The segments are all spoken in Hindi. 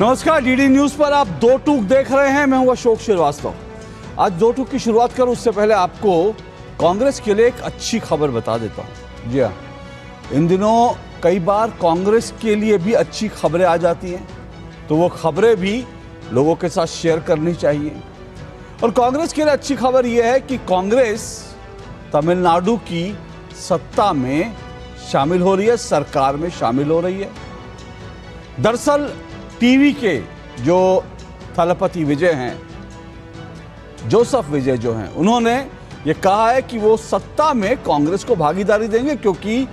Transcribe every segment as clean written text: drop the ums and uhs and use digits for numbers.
नमस्कार, डीडी न्यूज पर आप दो टूक देख रहे हैं। मैं हूं अशोक श्रीवास्तव। आज दो टूक की शुरुआत करूं उससे पहले आपको कांग्रेस के लिए एक अच्छी खबर बता देता हूं। जी हाँ, इन दिनों कई बार कांग्रेस के लिए भी अच्छी खबरें आ जाती हैं, तो वो खबरें भी लोगों के साथ शेयर करनी चाहिए। और कांग्रेस के लिए अच्छी खबर यह है कि कांग्रेस तमिलनाडु की सत्ता में शामिल हो रही है, सरकार में शामिल हो रही है। दरअसल टीवी के जो थलपति विजय हैं, जोसेफ विजय जो हैं, उन्होंने ये कहा है कि वो सत्ता में कांग्रेस को भागीदारी देंगे, क्योंकि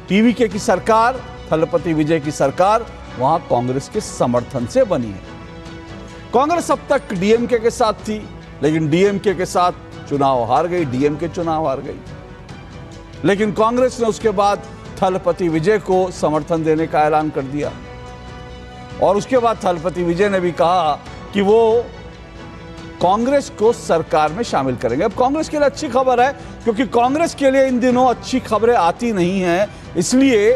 टीवी के की सरकार, थलपति विजय की सरकार वहां कांग्रेस के समर्थन से बनी है। कांग्रेस अब तक डीएमके के साथ थी, लेकिन डीएमके के साथ चुनाव हार गई, डीएमके चुनाव हार गई। लेकिन कांग्रेस ने उसके बाद थलपति विजय को समर्थन देने का ऐलान कर दिया, और उसके बाद थलपति विजय ने भी कहा कि वो कांग्रेस को सरकार में शामिल करेंगे। अब कांग्रेस के लिए अच्छी खबर है, क्योंकि कांग्रेस के लिए इन दिनों अच्छी खबरें आती नहीं हैं। इसलिए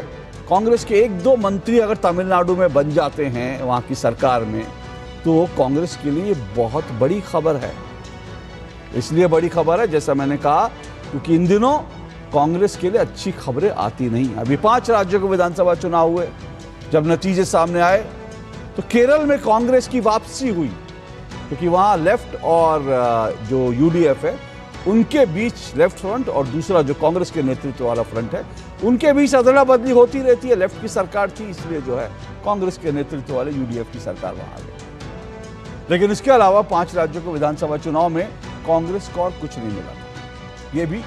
कांग्रेस के एक दो मंत्री अगर तमिलनाडु में बन जाते हैं वहां की सरकार में, तो कांग्रेस के लिए बहुत बड़ी खबर है। इसलिए बड़ी खबर है, जैसा मैंने कहा, क्योंकि इन दिनों कांग्रेस के लिए अच्छी खबरें आती नहीं। अभी 5 राज्यों के विधानसभा चुनाव हुए, जब नतीजे सामने आए तो केरल में कांग्रेस की वापसी हुई, क्योंकि वहां लेफ्ट और जो यूडीएफ है उनके बीच, लेफ्ट फ्रंट और दूसरा जो कांग्रेस के नेतृत्व वाला फ्रंट है, उनके बीच अदला बदली होती रहती है। लेफ्ट की सरकार थी, इसलिए जो है कांग्रेस के नेतृत्व वाले यूडीएफ की सरकार वहां आ गई। लेकिन इसके अलावा 5 राज्यों के विधानसभा चुनाव में कांग्रेस को और कुछ नहीं मिला। ये भी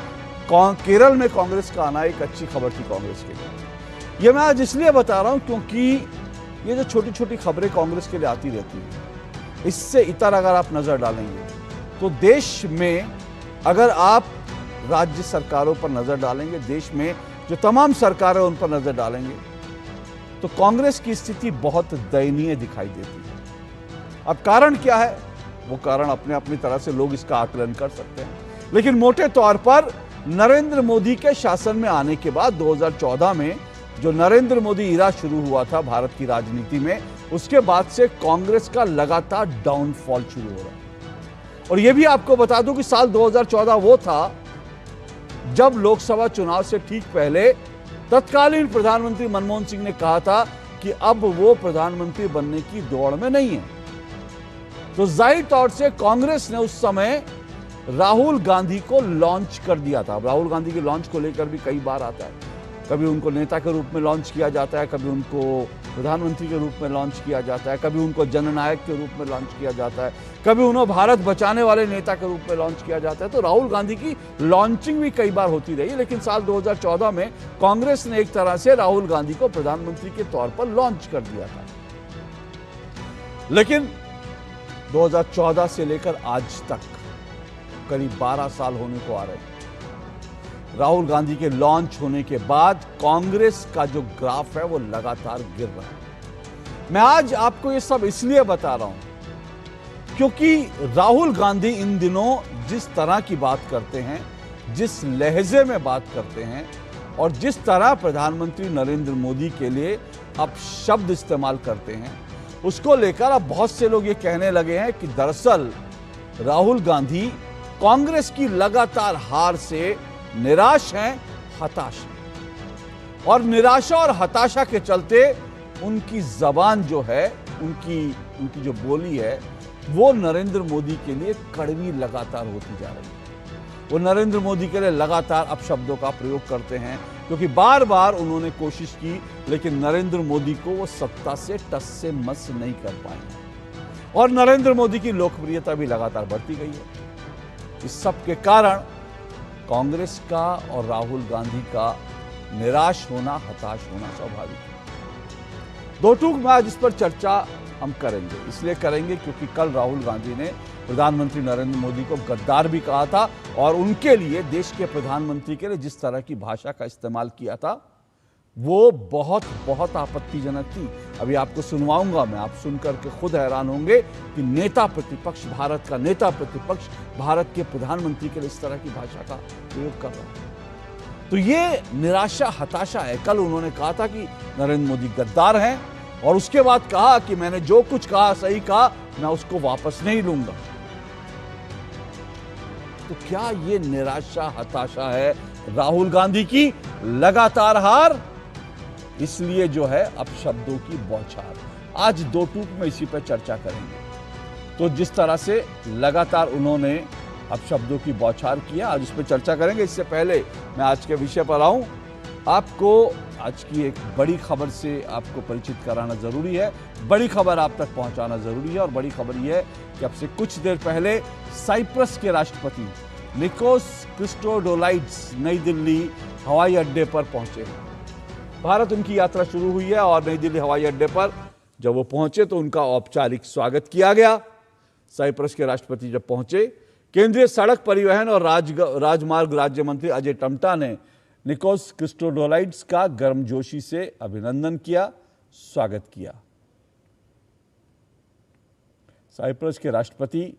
केरल में कांग्रेस का आना एक अच्छी खबर थी कांग्रेस के लिए। ये मैं आज इसलिए बता रहा हूं क्योंकि ये जो छोटी छोटी खबरें कांग्रेस के लिए आती रहती हैं, इससे इतर अगर आप नजर डालेंगे तो देश में, अगर आप राज्य सरकारों पर नजर डालेंगे, देश में जो तमाम सरकारें उन पर नजर डालेंगे, तो कांग्रेस की स्थिति बहुत दयनीय दिखाई देती है। अब कारण क्या है, वो कारण अपने अपनी तरह से लोग इसका आकलन कर सकते हैं, लेकिन मोटे तौर पर नरेंद्र मोदी के शासन में आने के बाद 2014 में जो नरेंद्र मोदी इरा शुरू हुआ था भारत की राजनीति में, उसके बाद से कांग्रेस का लगातार डाउनफॉल शुरू हो रहा है। और यह भी आपको बता दूं कि साल 2014 वो था जब लोकसभा चुनाव से ठीक पहले तत्कालीन प्रधानमंत्री मनमोहन सिंह ने कहा था कि अब वो प्रधानमंत्री बनने की दौड़ में नहीं है। तो जाहिर तौर से कांग्रेस ने उस समय राहुल गांधी को लॉन्च कर दिया था। राहुल गांधी के लॉन्च को लेकर भी कई बार आता है, कभी उनको नेता के रूप में लॉन्च किया जाता है, कभी उनको प्रधानमंत्री के रूप में लॉन्च किया जाता है, कभी उनको जननायक के रूप में लॉन्च किया जाता है, कभी उन्हें भारत बचाने वाले नेता के रूप में लॉन्च किया जाता है। तो राहुल गांधी की लॉन्चिंग भी कई बार होती रही, लेकिन साल 2014 में कांग्रेस ने एक तरह से राहुल गांधी को प्रधानमंत्री के तौर पर लॉन्च कर दिया था। लेकिन 2014 से लेकर आज तक करीब 12 साल होने को आ रहे हैं। राहुल गांधी के लॉन्च होने के बाद कांग्रेस का जो ग्राफ है वो लगातार गिर रहा है। मैं आज आपको ये सब इसलिए बता रहा हूं क्योंकि राहुल गांधी इन दिनों जिस तरह की बात करते हैं, जिस लहजे में बात करते हैं, और जिस तरह प्रधानमंत्री नरेंद्र मोदी के लिए अब शब्द इस्तेमाल करते हैं, उसको लेकर अब बहुत से लोग ये कहने लगे हैं कि दरअसल राहुल गांधी कांग्रेस की लगातार हार से निराश हैं, हताश हैं। और निराशा और हताशा के चलते उनकी जबान जो है, उनकी जो बोली है, वो नरेंद्र मोदी के लिए कड़वी लगातार होती जा रही है। वो नरेंद्र मोदी के लिए लगातार अपशब्दों का प्रयोग करते हैं, क्योंकि बार बार उन्होंने कोशिश की, लेकिन नरेंद्र मोदी को वो सत्ता से टस से मस नहीं कर पाए। और नरेंद्र मोदी की लोकप्रियता भी लगातार बढ़ती गई है। इस सब के कारण कांग्रेस का और राहुल गांधी का निराश होना, हताश होना स्वाभाविक है। दो टूक में आज इस पर चर्चा हम करेंगे, इसलिए करेंगे क्योंकि कल राहुल गांधी ने प्रधानमंत्री नरेंद्र मोदी को गद्दार भी कहा था, और उनके लिए, देश के प्रधानमंत्री के लिए जिस तरह की भाषा का इस्तेमाल किया था, वो बहुत बहुत आपत्तिजनक थी। अभी आपको सुनवाऊंगा मैं, आप सुनकर के खुद हैरान होंगे कि नेता प्रतिपक्ष, भारत का नेता प्रतिपक्ष भारत के प्रधानमंत्री के लिए इस तरह की भाषा का प्रयोग कर रहा है। तो ये निराशा, हताशा है। कल उन्होंने कहा था कि नरेंद्र मोदी गद्दार हैं, और उसके बाद कहा कि मैंने जो कुछ कहा सही कहा, मैं उसको वापस नहीं लूंगा। तो क्या ये निराशा हताशा है राहुल गांधी की लगातार हार? इसलिए जो है अब शब्दों की बौछार। आज दो टूक में इसी पर चर्चा करेंगे। तो जिस तरह से लगातार उन्होंने अब शब्दों की बौछार किया, आज उस पर चर्चा करेंगे। इससे पहले मैं आज के विषय पर आऊं, आपको आज की एक बड़ी खबर से आपको परिचित कराना जरूरी है। बड़ी खबर आप तक पहुंचाना जरूरी है और बड़ी खबर यह है कि अब से कुछ देर पहले साइप्रस के राष्ट्रपति निकोस क्रिस्टोडोलाइड्स नई दिल्ली हवाई अड्डे पर पहुंचे। भारत उनकी यात्रा शुरू हुई है और नई दिल्ली हवाई अड्डे पर जब वो पहुंचे तो उनका औपचारिक स्वागत किया गया। साइप्रस के राष्ट्रपति जब पहुंचे, केंद्रीय सड़क परिवहन और राजमार्ग राज्य मंत्री अजय टम्टा ने निकोस क्रिस्टोडोलाइड्स का गर्मजोशी से अभिनंदन किया, स्वागत किया। साइप्रस के राष्ट्रपति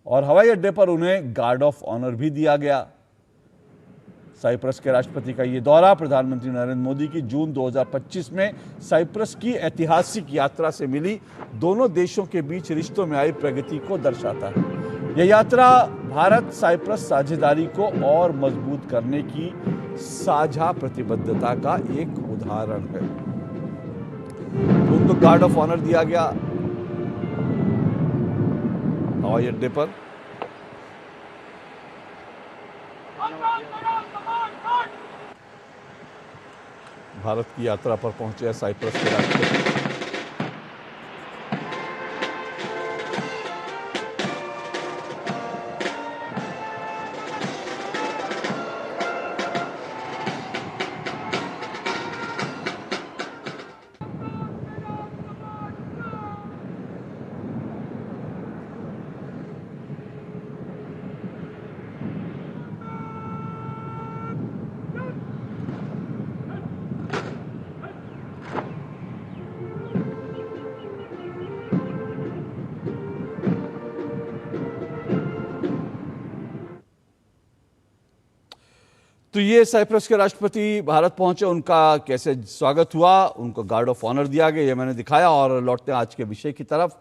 और हवाई अड्डे पर उन्हें गार्ड ऑफ ऑनर भी दिया गया। साइप्रस के राष्ट्रपति का यह दौरा प्रधानमंत्री नरेंद्र मोदी की जून 2025 में साइप्रस की ऐतिहासिक यात्रा से मिली दोनों देशों के बीच रिश्तों में आई प्रगति को दर्शाता है। यह यात्रा भारत साइप्रस साझेदारी को और मजबूत करने की साझा प्रतिबद्धता का एक उदाहरण है। उनको गार्ड ऑफ ऑनर दिया गया हवाई अड्डे पर। भारत की यात्रा पर पहुंचे साइप्रस के राष्ट्रपति। तो ये साइप्रस के राष्ट्रपति भारत पहुंचे, उनका कैसे स्वागत हुआ, उनको गार्ड ऑफ ऑनर दिया गया, ये मैंने दिखाया। और लौटते हैं आज के विषय की तरफ।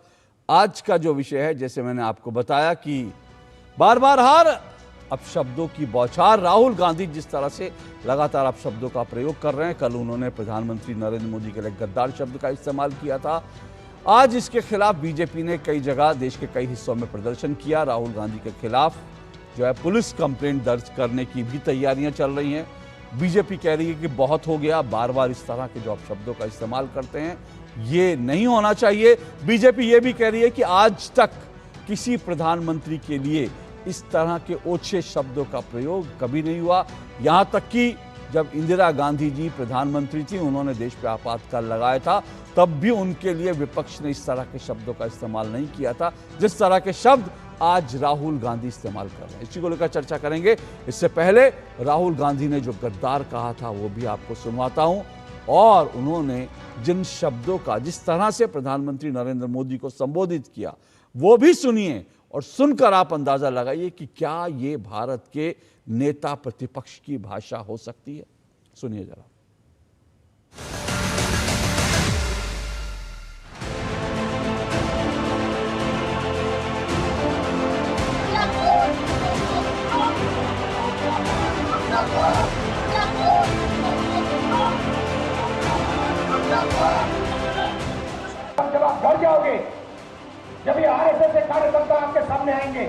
आज का जो विषय है, जैसे मैंने आपको बताया कि बार बार हार, अब शब्दों की बौछार। राहुल गांधी जिस तरह से लगातार अब शब्दों का प्रयोग कर रहे हैं, कल उन्होंने प्रधानमंत्री नरेंद्र मोदी के लिए गद्दार शब्द का इस्तेमाल किया था। आज इसके खिलाफ बीजेपी ने कई जगह देश के कई हिस्सों में प्रदर्शन किया। राहुल गांधी के खिलाफ जो है पुलिस कंप्लेंट दर्ज करने की भी तैयारियां चल रही हैं। बीजेपी कह रही है कि बहुत हो गया, बार बार इस तरह के जो आप शब्दों का इस्तेमाल करते हैं ये नहीं होना चाहिए। बीजेपी ये भी कह रही है कि आज तक किसी प्रधानमंत्री के लिए इस तरह के ओछे शब्दों का प्रयोग कभी नहीं हुआ। यहां तक कि जब इंदिरा गांधी जी प्रधानमंत्री थी, उन्होंने देश पे आपातकाल लगाया था, तब भी उनके लिए विपक्ष ने इस तरह के शब्दों का इस्तेमाल नहीं किया था जिस तरह के शब्द आज राहुल गांधी इस्तेमाल कर रहे हैं। इसी को लेकर चर्चा करेंगे। इससे पहले राहुल गांधी ने जो गद्दार कहा था वो भी आपको सुनवाता हूं, और उन्होंने जिन शब्दों का जिस तरह से प्रधानमंत्री नरेंद्र मोदी को संबोधित किया वो भी सुनिए, और सुनकर आप अंदाजा लगाइए कि क्या ये भारत के नेता प्रतिपक्ष की भाषा हो सकती है। सुनिए जरा। जब आप घर जाओगे, जब ये आरएसएस के कार्यकर्ता आपके सामने आएंगे,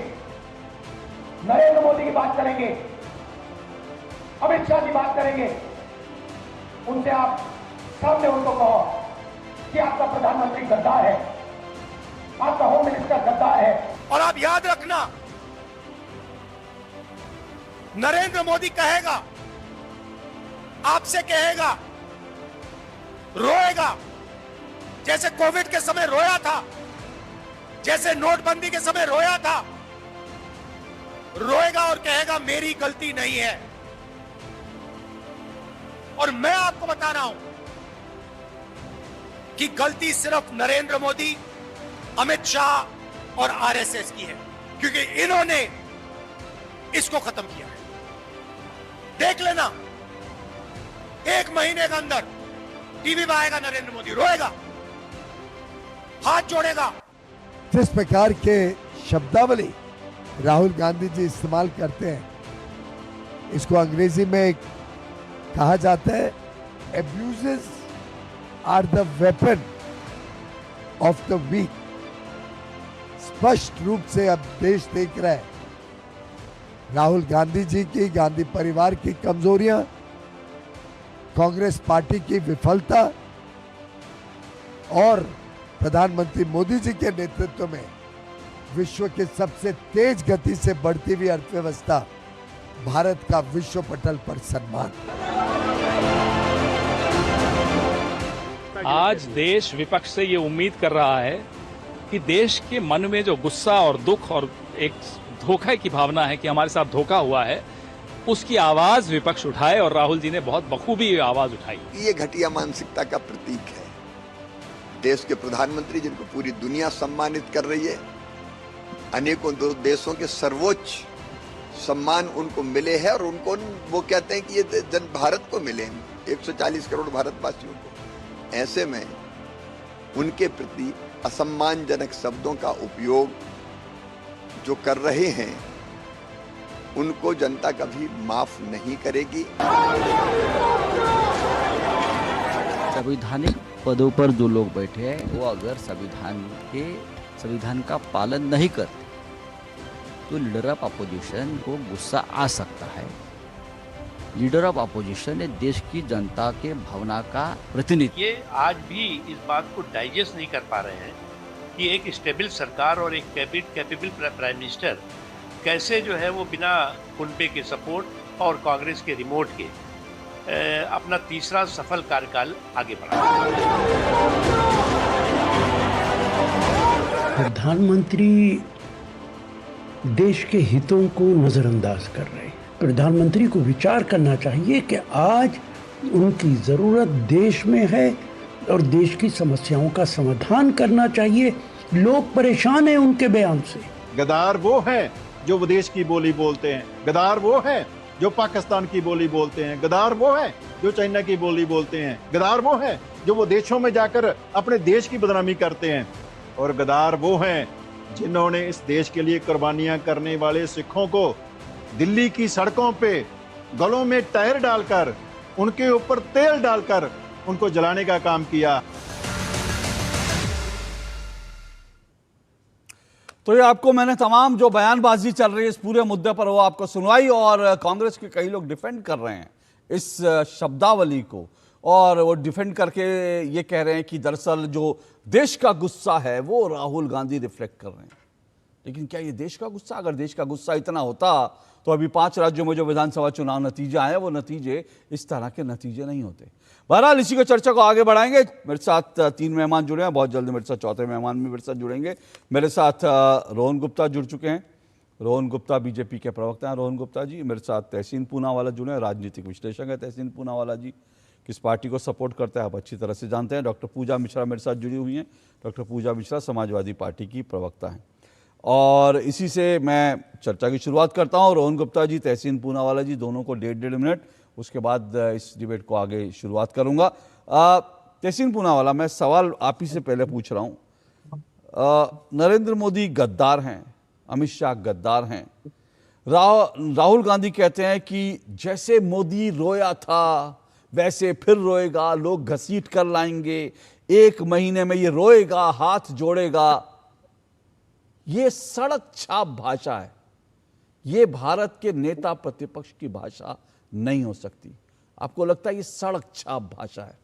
नरेंद्र मोदी की बात करेंगे, अमित शाह की बात करेंगे, उनसे आप सामने उनको कहो कि आपका प्रधानमंत्री गद्दार है, आपका होम मिनिस्टर गद्दार है। और आप याद रखना, नरेंद्र मोदी कहेगा, आपसे कहेगा, रोएगा, जैसे कोविड के समय रोया था, जैसे नोटबंदी के समय रोया था, रोएगा और कहेगा मेरी गलती नहीं है। और मैं आपको बता रहा हूं कि गलती सिर्फ नरेंद्र मोदी, अमित शाह और आरएसएस की है, क्योंकि इन्होंने इसको खत्म किया है। देख लेना, 1 महीने के अंदर टीवी पे आएगा नरेंद्र मोदी, रोएगा, हाथ जोड़ेगा। जिस प्रकार के शब्दावली राहुल गांधी जी इस्तेमाल करते हैं, इसको अंग्रेजी में कहा जाता है abuses are the weapon of the weak. स्पष्ट रूप से अब देश देख रहा है राहुल गांधी जी की, गांधी परिवार की कमजोरियां, कांग्रेस पार्टी की विफलता और प्रधानमंत्री मोदी जी के नेतृत्व में विश्व के सबसे तेज गति से बढ़ती हुई अर्थव्यवस्था, भारत का विश्व पटल पर सम्मान। आज देश विपक्ष से ये उम्मीद कर रहा है कि देश के मन में जो गुस्सा और दुख और एक धोखे की भावना है कि हमारे साथ धोखा हुआ है, उसकी आवाज विपक्ष उठाए, और राहुल जी ने बहुत बखूबी ये आवाज उठाई। ये घटिया मानसिकता का प्रतीक है। देश के प्रधानमंत्री जिनको पूरी दुनिया सम्मानित कर रही है, अनेकों देशों के सर्वोच्च सम्मान उनको मिले हैं, और उनको वो कहते हैं कि ये जन भारत को मिले हैं, 140 करोड़ भारतवासियों को। ऐसे में उनके प्रति असम्मानजनक शब्दों का उपयोग जो कर रहे हैं, उनको जनता कभी माफ नहीं करेगी। संवैधानिक पदों पर जो लोग बैठे हैं, वो अगर संविधान का पालन नहीं करते तो लीडर ऑफ अपोजिशन को गुस्सा आ सकता है। लीडर ऑफ अपोजिशन है देश की जनता के भावना का प्रतिनिधि। ये आज भी इस बात को डाइजेस्ट नहीं कर पा रहे हैं कि एक स्टेबल सरकार और एक कैपेबल प्राइम मिनिस्टर कैसे जो है वो बिना कुनबे के सपोर्ट और कांग्रेस के रिमोट के अपना तीसरा सफल कार्यकाल आगे बढ़ा। प्रधानमंत्री देश के हितों को नजरअंदाज कर रहे हैं। प्रधानमंत्री को विचार करना चाहिए कि आज उनकी जरूरत देश में है और देश की समस्याओं का समाधान करना चाहिए। लोग परेशान हैं उनके बयान से। गद्दार वो है जो विदेश की बोली बोलते हैं, गद्दार वो है जो पाकिस्तान की बोली बोलते हैं, गद्दार वो है जो चाइना की बोली बोलते हैं, गद्दार वो है जो वो देशों में जाकर अपने देश की बदनामी करते हैं, और गद्दार वो हैं जिन्होंने इस देश के लिए कुर्बानियां करने वाले सिखों को दिल्ली की सड़कों पे गलों में टायर डालकर, उनके ऊपर तेल डालकर उनको जलाने का काम किया। तो ये आपको मैंने तमाम जो बयानबाजी चल रही है इस पूरे मुद्दे पर वो आपको सुनवाई, और कांग्रेस के कई लोग डिफेंड कर रहे हैं इस शब्दावली को, और वो डिफेंड करके ये कह रहे हैं कि दरअसल जो देश का गुस्सा है वो राहुल गांधी रिफ्लेक्ट कर रहे हैं। लेकिन क्या ये देश का गुस्सा? अगर देश का गुस्सा इतना होता तो अभी 5 राज्यों में जो विधानसभा चुनाव नतीजे आए वो नतीजे इस तरह के नतीजे नहीं होते। बहरहाल इसी को चर्चा को आगे बढ़ाएंगे। मेरे साथ 3 मेहमान जुड़े हैं, बहुत जल्दी मेरे साथ 4थे मेहमान भी मेरे साथ जुड़ेंगे। मेरे साथ रोहन गुप्ता जुड़ चुके हैं। रोहन गुप्ता बीजेपी के प्रवक्ता हैं। रोहन गुप्ता जी, मेरे साथ तहसीन पूनावाला जुड़े हैं, राजनीतिक विश्लेषक है तहसीन पूनावाला जी। किस पार्टी को सपोर्ट करता है आप अच्छी तरह से जानते हैं। डॉक्टर पूजा मिश्रा मेरे साथ जुड़ी हुई हैं। डॉक्टर पूजा मिश्रा समाजवादी पार्टी की प्रवक्ता हैं। और इसी से मैं चर्चा की शुरुआत करता हूं। रोहन गुप्ता जी, तहसीन पूनावाला जी, दोनों को 1.5 मिनट, उसके बाद इस डिबेट को आगे शुरुआत करूंगा। तहसीन पूनावाला, मैं सवाल आप ही से पहले पूछ रहा हूं। नरेंद्र मोदी गद्दार हैं, अमित शाह गद्दार हैं, राहुल गांधी कहते हैं कि जैसे मोदी रोया था वैसे फिर रोएगा, लोग घसीट कर लाएंगे, 1 महीने में ये रोएगा, हाथ जोड़ेगा। ये सड़क छाप भाषा है, ये भारत के नेता प्रतिपक्ष की भाषा नहीं हो सकती। आपको लगता है ये सड़क छाप भाषा है?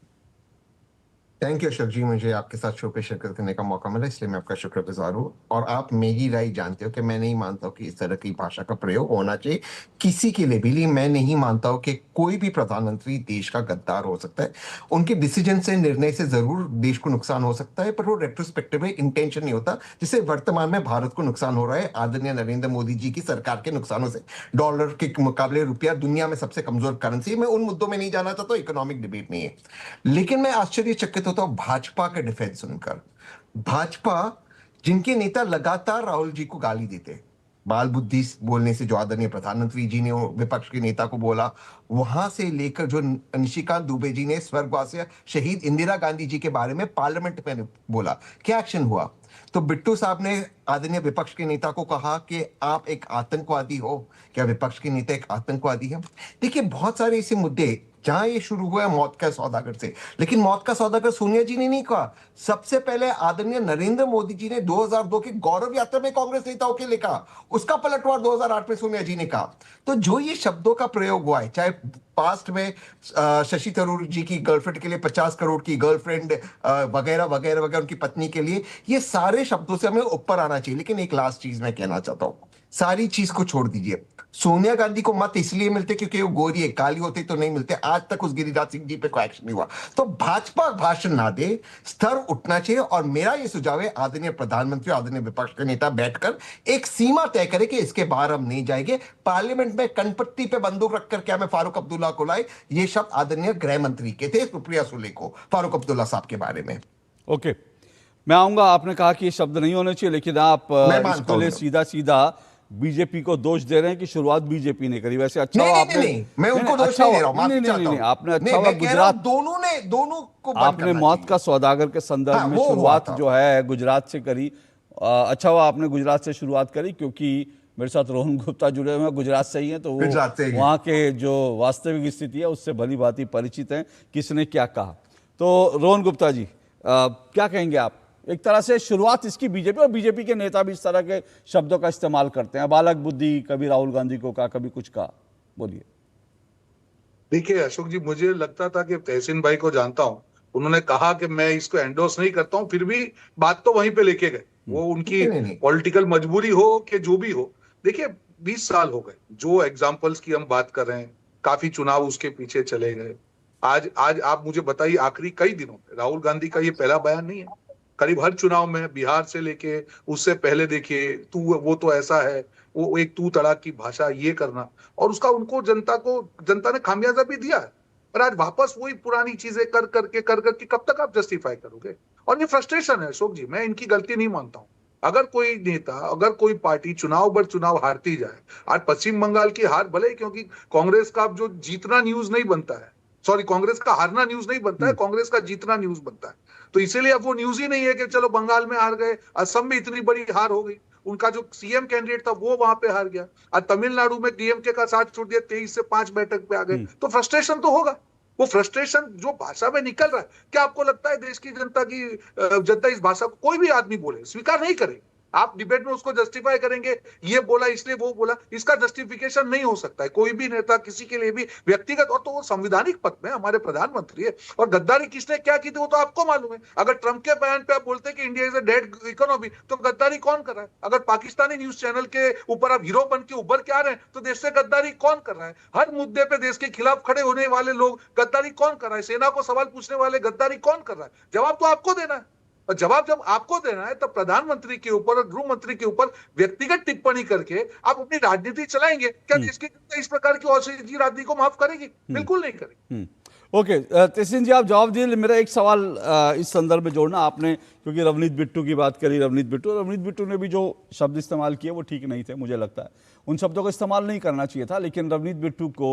थैंक यू अशोक जी, मुझे आपके साथ शो पे शिरकत करने का मौका मिला, इसलिए मैं आपका शुक्रगुजार हूँ। और आप मेरी राय जानते हो कि मैं नहीं मानता हूँ कि इस तरह की भाषा का प्रयोग होना चाहिए किसी के लिए भी। मैं नहीं मानता हूँ कि कोई भी प्रधानमंत्री देश का गद्दार हो सकता है। उनके डिसीजन से, निर्णय से जरूर देश को नुकसान हो सकता है, पर वो रेट्रोस्पेक्टिव में इंटेंशन नहीं होता, जिससे वर्तमान में भारत को नुकसान हो रहा है आदरणीय नरेंद्र मोदी जी की सरकार के नुकसानों से। डॉलर के मुकाबले रुपया दुनिया में सबसे कमजोर करेंसी। मैं उन मुद्दों में नहीं जाना चाहता, इकोनॉमिक डिबेट नहीं है। लेकिन मैं आश्चर्यचकित होता हूं भाजपा के डिफेंस सुनकर। भाजपा जिनके नेता लगातार राहुल जी को गाली देते, बाल बुद्धि बोलने से जो आदरणीय प्रधानमंत्री जी ने विपक्ष के नेता को बोला, वहां से लेकर जो निशिकांत दुबे जी ने स्वर्गवासी शहीद इंदिरा गांधी जी के बारे में पार्लियामेंट में बोला, क्या एक्शन हुआ? तो बिट्टू साहब ने आदरणीय विपक्ष के नेता को कहा कि आप एक आतंकवादी हो। क्या विपक्ष के नेता एक आतंकवादी है? देखिए, बहुत सारे ऐसे मुद्दे जहां ये शुरू हुआ है मौत का सौदागर से, लेकिन मौत का सौदागर सोनिया जी ने नहीं कहा। सबसे पहले आदरणीय नरेंद्र मोदी जी ने 2002 की गौरव यात्रा में कांग्रेस नेताओं के लिए कहा, उसका पलटवार 2008 में सोनिया जी ने कहा। तो जो ये शब्दों का प्रयोग हुआ है, चाहे पास्ट में शशि थरूर जी की गर्लफ्रेंड के लिए 50 करोड़ की गर्लफ्रेंड वगैरह वगैरह वगैरह, उनकी पत्नी के लिए, ये सारे शब्दों से हमें ऊपर आना चाहिए। लेकिन एक लास्ट चीज मैं कहना चाहता हूं, सारी चीज को छोड़ दीजिए। सोनिया गांधी को मत इसलिए मिलते क्योंकि वो गोरी है, काली होती तो नहीं मिलते। आज तक उस गिरिराज सिंह जी पे कोई एक्शन नहीं हुआ। तो भाजपा भाषण ना दे, स्तर उठना चाहिए। और मेरा ये सुझाव है, आदरणीय प्रधानमंत्री, आदरणीय विपक्ष के नेता बैठकर एक सीमा तय करे कि इसके बाहर हम नहीं जाएंगे। पार्लियामेंट में कनपट्टी पे बंदूक रखकर क्या मैं फारूक अब्दुल्ला को लाए, ये शब्द आदरणीय गृह मंत्री के थे, सुप्रिया सुले को, फारूक अब्दुल्ला साहब के बारे में। ओके, मैं आऊंगा। आपने कहा कि ये शब्द नहीं होने चाहिए, लेकिन आप इसके लिए सीधा सीधा बीजेपी को दोष दे रहे हैं कि शुरुआत बीजेपी ने करी। वैसे अच्छा हुआ आपने, नहीं, मैं उनको दोष नहीं दे रहा हूं, माफी चाहता हूं। आपने अच्छा हुआ गुजरात, दोनों को आपने मौत का सौदागर के संदर्भ में शुरुआत जो है गुजरात से करी। अच्छा हुआ आपने गुजरात से शुरुआत करी, क्योंकि मेरे साथ रोहन गुप्ता जुड़े हुए हैं, गुजरात से ही हैं, तो वो वहाँ के जो वास्तविक स्थिति है उससे भली भांति परिचित हैं, किसने क्या कहा। तो रोहन गुप्ता जी, क्या कहेंगे आप? एक तरह से शुरुआत इसकी बीजेपी, और बीजेपी के नेता भी इस तरह के शब्दों का इस्तेमाल करते हैं, बालक बुद्धि, कभी राहुल गांधी को कहा, कभी कुछ कहा। बोलिए। देखिए अशोक जी, मुझे लगता था कि तहसीन भाई को जानता हूं, उन्होंने कहा कि मैं इसको एंडोर्स नहीं करता हूं, फिर भी बात तो वहीं पे लेके गए। वो उनकी पॉलिटिकल मजबूरी हो कि जो भी हो। देखिए 20 साल हो गए, जो एग्जाम्पल्स की हम बात कर रहे हैं, काफी चुनाव उसके पीछे चले गए। आज आप मुझे बताइए, आखिरी कई दिनों में राहुल गांधी का ये पहला बयान नहीं है। करीब हर चुनाव में, बिहार से लेके उससे पहले देखिए, वो तो ऐसा है, वो एक तू तड़ाक की भाषा, ये करना, और उसका उनको जनता ने खामियाजा भी दिया है। पर आज वापस वही पुरानी चीजें कर करके कब तक आप जस्टिफाई करोगे? और ये फ्रस्ट्रेशन है अशोक जी, मैं इनकी गलती नहीं मानता हूं। अगर कोई नेता, अगर कोई पार्टी चुनाव बर चुनाव हारती जाए, आज पश्चिम बंगाल की हार भले, क्योंकि कांग्रेस का जो जीतना न्यूज नहीं बनता है, सॉरी, कांग्रेस का हारना न्यूज नहीं बनता है, कांग्रेस का जीतना न्यूज बनता है। तो इसीलिए अब वो न्यूज ही नहीं है कि चलो बंगाल में हार गए, असम में इतनी बड़ी हार हो गई, उनका जो सीएम कैंडिडेट था वो वहां पे हार गया, और तमिलनाडु में डीएमके का साथ छोड़ दिया, 23 से 5 बैठक पे आ गए। तो फ्रस्ट्रेशन तो होगा। वो फ्रस्ट्रेशन जो भाषा में निकल रहा है, क्या आपको लगता है देश की जनता इस भाषा को, कोई भी आदमी बोले, स्वीकार नहीं करे? आप डिबेट में उसको जस्टिफाई करेंगे, ये बोला इसलिए वो बोला, इसका जस्टिफिकेशन नहीं हो सकता है। कोई भी नेता किसी के लिए भी व्यक्तिगत, और तो वो संवैधानिक पद में हमारे प्रधानमंत्री है, और गद्दारी किसने क्या की थी वो तो आपको मालूम है। अगर ट्रंप के बयान पे आप बोलते कि India is a dead economy, तो गद्दारी कौन कर रहा है? अगर पाकिस्तानी न्यूज चैनल के ऊपर आप हीरो बन के उभर के आ रहे हैं, तो देश से गद्दारी कौन कर रहा है? हर मुद्दे पे देश के खिलाफ खड़े होने वाले लोग गद्दारी कौन कर रहा है? सेना को सवाल पूछने वाले गद्दारी कौन कर रहा है? जवाब तो आपको देना है। और जवाब जब आपको देना है, तब प्रधानमंत्री के ऊपर और गृह मंत्री के ऊपर व्यक्तिगत टिप्पणी करके आप अपनी राजनीति चलाएंगे? क्या देश की इस प्रकार की औषधि राजनीति को माफ करेगी? बिल्कुल नहीं करेगी। ओके, तहसीन जी आप जवाब दिए। मेरा एक सवाल इस संदर्भ में जोड़ना, आपने क्योंकि रवनीत बिट्टू की बात करी, रवनीत बिट्टू ने भी जो शब्द इस्तेमाल किए वो ठीक नहीं थे, मुझे लगता है उन शब्दों का इस्तेमाल नहीं करना चाहिए था। लेकिन रवनीत बिट्टू को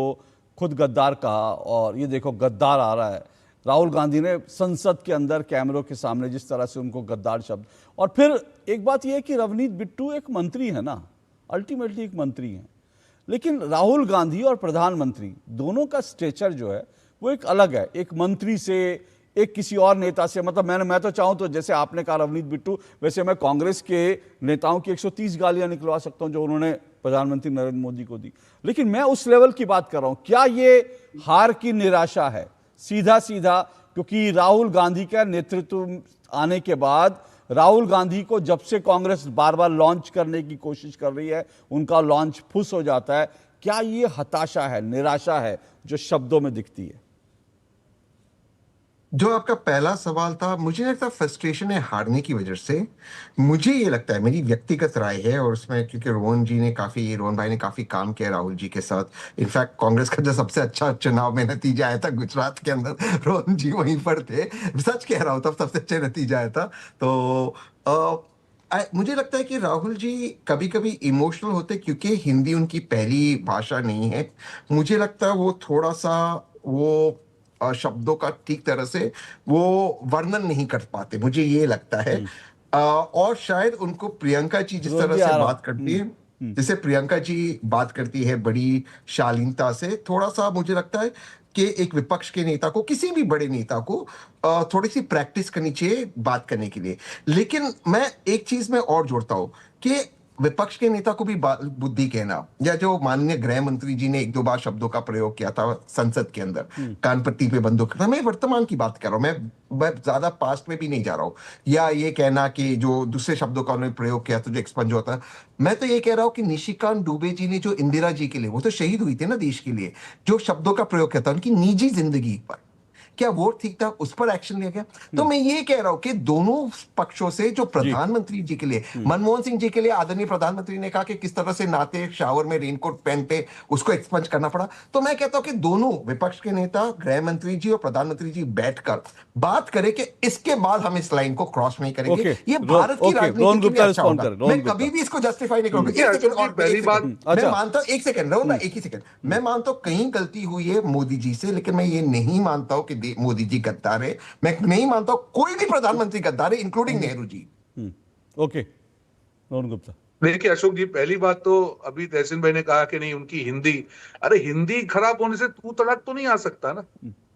खुद गद्दार कहा, और ये देखो गद्दार आ रहा है। राहुल गांधी ने संसद के अंदर कैमरों के सामने जिस तरह से उनको गद्दार शब्द, और फिर एक बात यह है कि रवनीत बिट्टू एक मंत्री है ना, अल्टीमेटली एक मंत्री है, लेकिन राहुल गांधी और प्रधानमंत्री दोनों का स्ट्रेचर जो है वो एक अलग है। एक मंत्री से, एक किसी और नेता से, मतलब मैं तो चाहूं तो जैसे आपने कहा रवनीत बिट्टू, वैसे मैं कांग्रेस के नेताओं की 130 गालियां निकलवा सकता हूं जो उन्होंने प्रधानमंत्री नरेंद्र मोदी को दी। लेकिन मैं उस लेवल की बात कर रहा हूं। क्या ये हार की निराशा है सीधा सीधा? क्योंकि राहुल गांधी का नेतृत्व आने के बाद, राहुल गांधी को जब से कांग्रेस बार बार लॉन्च करने की कोशिश कर रही है, उनका लॉन्च फुस हो जाता है। क्या ये हताशा है, निराशा है जो शब्दों में दिखती है? जो आपका पहला सवाल था, मुझे लगता फ्रस्ट्रेशन है हारने की वजह से। मुझे ये लगता है, मेरी व्यक्तिगत राय है, और उसमें क्योंकि रोहन भाई ने काफी काम किया राहुल जी के साथ। इनफैक्ट कांग्रेस का जो सबसे अच्छा चुनाव में नतीजा आया था गुजरात के अंदर, रोहन जी वहीं पर थे, सच कह रहा हूं, तब सबसे अच्छा नतीजा आया था। तो मुझे लगता है कि राहुल जी कभी कभी इमोशनल होते क्योंकि हिंदी उनकी पहली भाषा नहीं है। मुझे लगता है वो थोड़ा सा वो शब्दों का ठीक तरह से वो वर्णन नहीं कर पाते, मुझे ये लगता है। और शायद उनको प्रियंका जी जिस तरह से बात करती है, जैसे प्रियंका जी बात करती है बड़ी शालीनता से, थोड़ा सा मुझे लगता है कि एक विपक्ष के नेता को, किसी भी बड़े नेता को थोड़ी सी प्रैक्टिस करनी चाहिए बात करने के लिए। लेकिन मैं एक चीज में और जोड़ता हूं कि विपक्ष के नेता को भी बुद्धि कहना, या जो माननीय गृह मंत्री जी ने एक दो बार शब्दों का प्रयोग किया था संसद के अंदर, कानपट्टी पे बंदूक रखना, मैं वर्तमान की बात कर रहा हूं, मैं ज्यादा पास्ट में भी नहीं जा रहा हूं। या ये कहना कि जो दूसरे शब्दों का उन्होंने प्रयोग किया तो जो एक्सपंज होता है, मैं तो ये कह रहा हूं कि निशिकांत दुबे जी ने जो इंदिरा जी के लिए, वो तो शहीद हुई थी ना देश के लिए, जो शब्दों का प्रयोग किया था उनकी निजी जिंदगी पर, क्या वो ठीक था? उस पर एक्शन लिया गया? तो मैं ये कह रहा हूं कि दोनों पक्षों से, जो प्रधानमंत्री जी के लिए, मनमोहन सिंह जी के लिए आदरणीय प्रधानमंत्री ने कहा कि किस तरह से नहाते शावर में रेनकोट पहनते उसको एक्सपंज करना पड़ा, तो मैं कहता हूं कि दोनों विपक्ष के नेता, गृह मंत्री जी और प्रधानमंत्री जी बैठकर बात करें कि इसके बाद हम इस लाइन को क्रॉस नहीं करेंगे। ये भारत की राजनीति के लिए अच्छा होगा। मैं कभी भी इसको जस्टिफाई नहीं करूंगा। पहली बात मैं मानता हूं, एक सेकंड रहो ना, एक ही सेकंड, मैं मानता हूं कहीं गलती हुई है मोदी जी से, लेकिन मैं ये नहीं मानता हूं कि मोदी जी गद्दार है। मैं नहीं मानता हूं कोई भी प्रधानमंत्री गद्दार है, इंक्लूडिंग नेहरू जी। ओके, रोहन गुप्ता। देखिए अशोक जी, पहली बात तो अभी तहसीन भाई ने कहा कि नहीं उनकी हिंदी, अरे हिंदी खराब होने से तू तड़ाक तो नहीं आ सकता ना,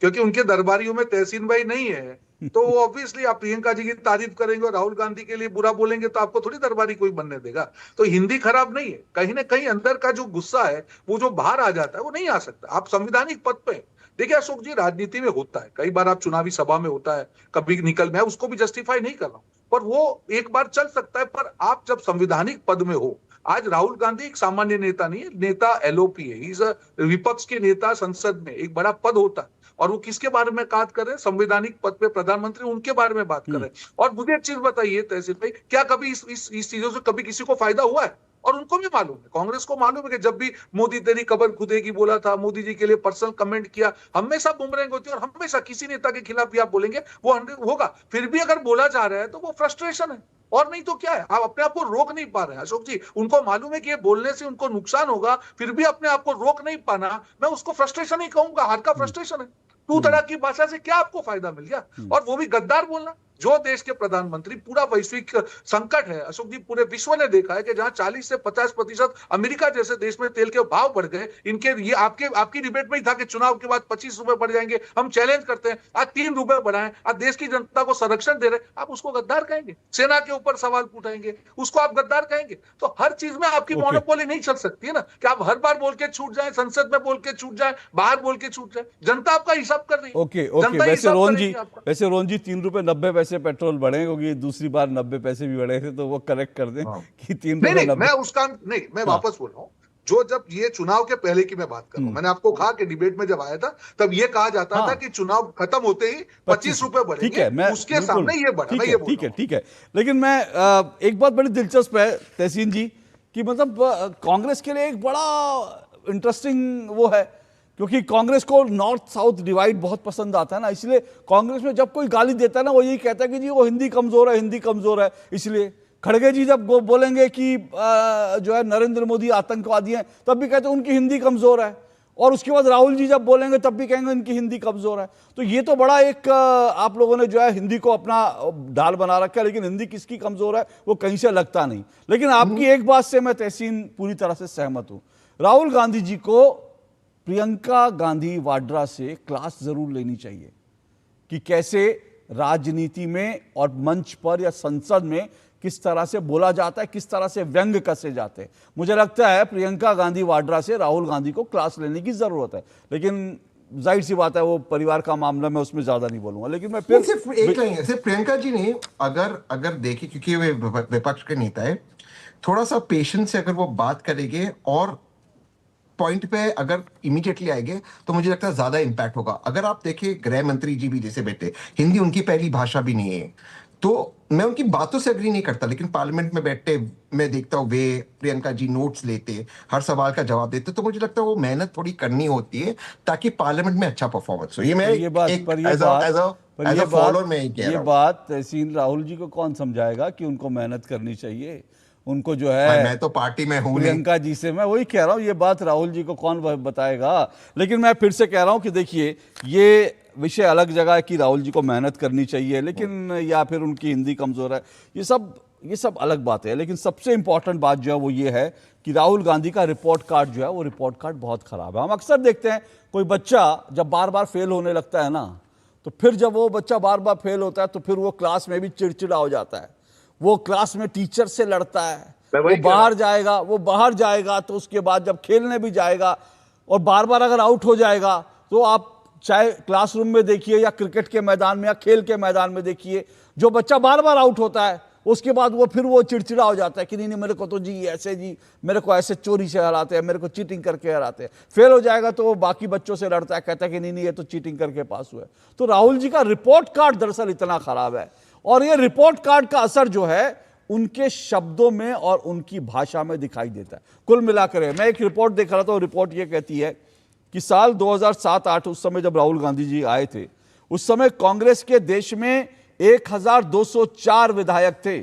क्योंकि उनके दरबारियों में तहसीन भाई नहीं है, तो वो ऑब्वियसली आप प्रियंका जी की तारीफ करेंगे और राहुल गांधी के लिए बुरा बोलेंगे तो आपको थोड़ी दरबारी कोई बनने देगा। तो हिंदी खराब नहीं है, कहीं ना कहीं अंदर का जो गुस्सा है वो जो बाहर आ जाता है वो नहीं आ सकता। आप संवैधानिक पद पे, देखिए अशोक जी, राजनीति में होता है, कई बार आप चुनावी सभा में होता है, कभी निकल, मैं उसको भी जस्टिफाई नहीं कर रहा हूं, पर वो एक बार चल सकता है। पर आप जब संवैधानिक पद में हो, आज राहुल गांधी एक सामान्य नेता नहीं है, नेता एलओपी है, इस विपक्ष के नेता, संसद में एक बड़ा पद होता है, और वो किसके बारे में बात कर रहे हैं? संवैधानिक पद पे प्रधानमंत्री, उनके बारे में बात कर रहे हैं। और मुझे एक चीज बताइए तहसील भाई, क्या कभी इस चीजों से कभी किसी को फायदा हुआ है? और उनको भी मालूम है, कांग्रेस को मालूम है कि जब भी मोदी तेरी कबर खुदेगी बोला था, मोदी जी के लिए पर्सनल कमेंट किया, हमेशा बुमरेंग होती है, और हमेशा किसी नेता के खिलाफ भी आप बोलेंगे वो होगा। फिर भी अगर बोला जा रहा है तो वो फ्रस्ट्रेशन है, और नहीं तो क्या है। आप अपने आप को रोक नहीं पा रहे हैं अशोक जी, उनको मालूम है कि ये बोलने से उनको नुकसान होगा, फिर भी अपने आप को रोक नहीं पाना, मैं उसको फ्रस्ट्रेशन ही कहूंगा, हार का फ्रस्ट्रेशन है। तू तड़ाक की भाषा से क्या आपको फायदा मिल गया? और वो भी गद्दार बोलना। जो देश के प्रधानमंत्री, पूरा वैश्विक संकट है अशोक जी, पूरे विश्व ने देखा है कि जहां 40 से 50% अमेरिका जैसे देश में तेल के भाव बढ़ गए, इनके ये आपकी डिबेट में ही था कि चुनाव के बाद 25 रुपए बढ़ जाएंगे, हम चैलेंज करते हैं, आज 3 रुपए बढ़ाएं, आज देश की जनता को संरक्षण दे रहे, आप उसको गद्दार कहेंगे? सेना के ऊपर सवाल उठाएंगे, उसको आप गद्दार कहेंगे? तो हर चीज में आपकी मोनोपोली नहीं चल सकती है ना, कि आप हर बार बोल के छूट जाए, संसद में बोल के छूट जाए, बाहर बोल के छूट जाए। जनता आपका हिसाब कर रही है। ओके, वैसे रोहन जी 3 रुपए 90 पैसे पेट्रोल बढ़े, क्योंकि दूसरी बार 90 पैसे भी बढ़े थे, तो वो करेक्ट कर दें कि 3 रुपए। नहीं, मैं उसका नहीं, मैं वापस बोल रहा हूँ, जो जब ये चुनाव के पहले की मैं बात कर रहा हूँ, मैंने आपको कहा कि डिबेट में जब आया था तब ये कहा जाता था कि चुनाव खत्म होते ही 25 रुपए बढ़ेंगे, उसके सामने ये बढ़ा। ठीक है, लेकिन मैं एक बात बड़ी दिलचस्प है तहसीन जी, कि मतलब कांग्रेस के लिए एक बड़ा इंटरेस्टिंग वो है, क्योंकि कांग्रेस को नॉर्थ साउथ डिवाइड बहुत पसंद आता है ना, इसलिए कांग्रेस में जब कोई गाली देता है ना, वो यही कहता है कि जी वो हिंदी कमजोर है। इसलिए खड़गे जी जब बोलेंगे कि जो है नरेंद्र मोदी आतंकवादी हैं, तब भी कहते हैं उनकी हिंदी कमजोर है, और उसके बाद राहुल जी जब बोलेंगे तब भी कहेंगे इनकी हिंदी कमजोर है। तो ये तो बड़ा एक आप लोगों ने जो है हिंदी को अपना ढाल बना रखा है, लेकिन हिंदी किसकी कमजोर है वो कहीं से लगता नहीं। लेकिन आपकी एक बात से मैं तहसीन पूरी तरह से सहमत हूं, राहुल गांधी जी को प्रियंका गांधी वाड्रा से क्लास जरूर लेनी चाहिए कि कैसे राजनीति में और मंच पर या संसद में किस तरह से बोला जाता है, किस तरह से व्यंग कसे जाते हैं। मुझे लगता है प्रियंका गांधी वाड्रा से राहुल गांधी को क्लास लेने की जरूरत है, लेकिन जाहिर सी बात है वो परिवार का मामला, मैं उसमें ज्यादा नहीं बोलूंगा। लेकिन मैं फिर सिर्फ एक लाइन, सिर्फ प्रियंका जी ने अगर देखिए, क्योंकि वे विपक्ष के नेता है, थोड़ा सा पेशेंस से अगर वो बात करेंगे और पॉइंट पे अगर इमीडिएटली आएंगे तो मुझे लगता है ज्यादा इंपैक्ट होगा। अगर आप देखिए गृह मंत्री जी भी जैसे बैठे, हिंदी उनकी पहली भाषा भी नहीं है, तो मैं उनकी बातों से अग्री नहीं करता, लेकिन पार्लियामेंट में बैठते मैं देखता हूँ वे प्रियंका जी नोट्स लेते, हर सवाल का जवाब देते, तो मुझे लगता है वो मेहनत थोड़ी करनी होती है ताकि पार्लियामेंट में अच्छा परफॉर्मेंस हो। ये मैं ये बात एक पर ये एज बात अ फॉलोअर में ही कह ये रहा हूँ। बात तहसीन राहुल जी को कौन समझाएगा कि उनको मेहनत करनी चाहिए? उनको जो है, मैं तो पार्टी में हूं नहीं। प्रियंका जी से मैं वही कह रहा हूँ, ये बात राहुल जी को कौन बताएगा? लेकिन मैं फिर से कह रहा हूँ कि देखिए, ये विषय अलग जगह है कि राहुल जी को मेहनत करनी चाहिए, लेकिन या फिर उनकी हिंदी कमजोर है, ये सब अलग बात है। लेकिन सबसे इंपॉर्टेंट बात जो है वो ये है कि राहुल गांधी का रिपोर्ट कार्ड जो है वो रिपोर्ट कार्ड बहुत खराब है। हम अक्सर देखते हैं कोई बच्चा जब बार बार फेल होने लगता है ना, तो फिर जब वो बच्चा बार बार फेल होता है तो फिर वो क्लास में भी चिड़चिड़ा हो जाता है, वो क्लास में टीचर से लड़ता है, वो बाहर जाएगा तो उसके बाद जब खेलने भी जाएगा और बार बार अगर आउट हो जाएगा, तो आप चाहे क्लासरूम में देखिए या क्रिकेट के मैदान में या खेल के मैदान में देखिए, जो बच्चा बार बार आउट होता है उसके बाद फिर वो चिड़चिड़ा हो जाता है कि नहीं मेरे को तो जी मेरे को ऐसे चोरी से हराते हैं, मेरे को चीटिंग करके हराते हैं। फेल हो जाएगा तो वो बाकी बच्चों से लड़ता है, कहता है कि नहीं ये तो चीटिंग करके पास हुआ है। तो राहुल जी का रिपोर्ट कार्ड दरअसल इतना खराब है, और ये रिपोर्ट कार्ड का असर जो है उनके शब्दों में और उनकी भाषा में दिखाई देता है। कुल मिलाकर मैं एक रिपोर्ट देख रहा था, रिपोर्ट ये कहती है कि साल 2007-8 उस समय जब राहुल गांधी जी आए थे, उस समय कांग्रेस के देश में 1204 विधायक थे।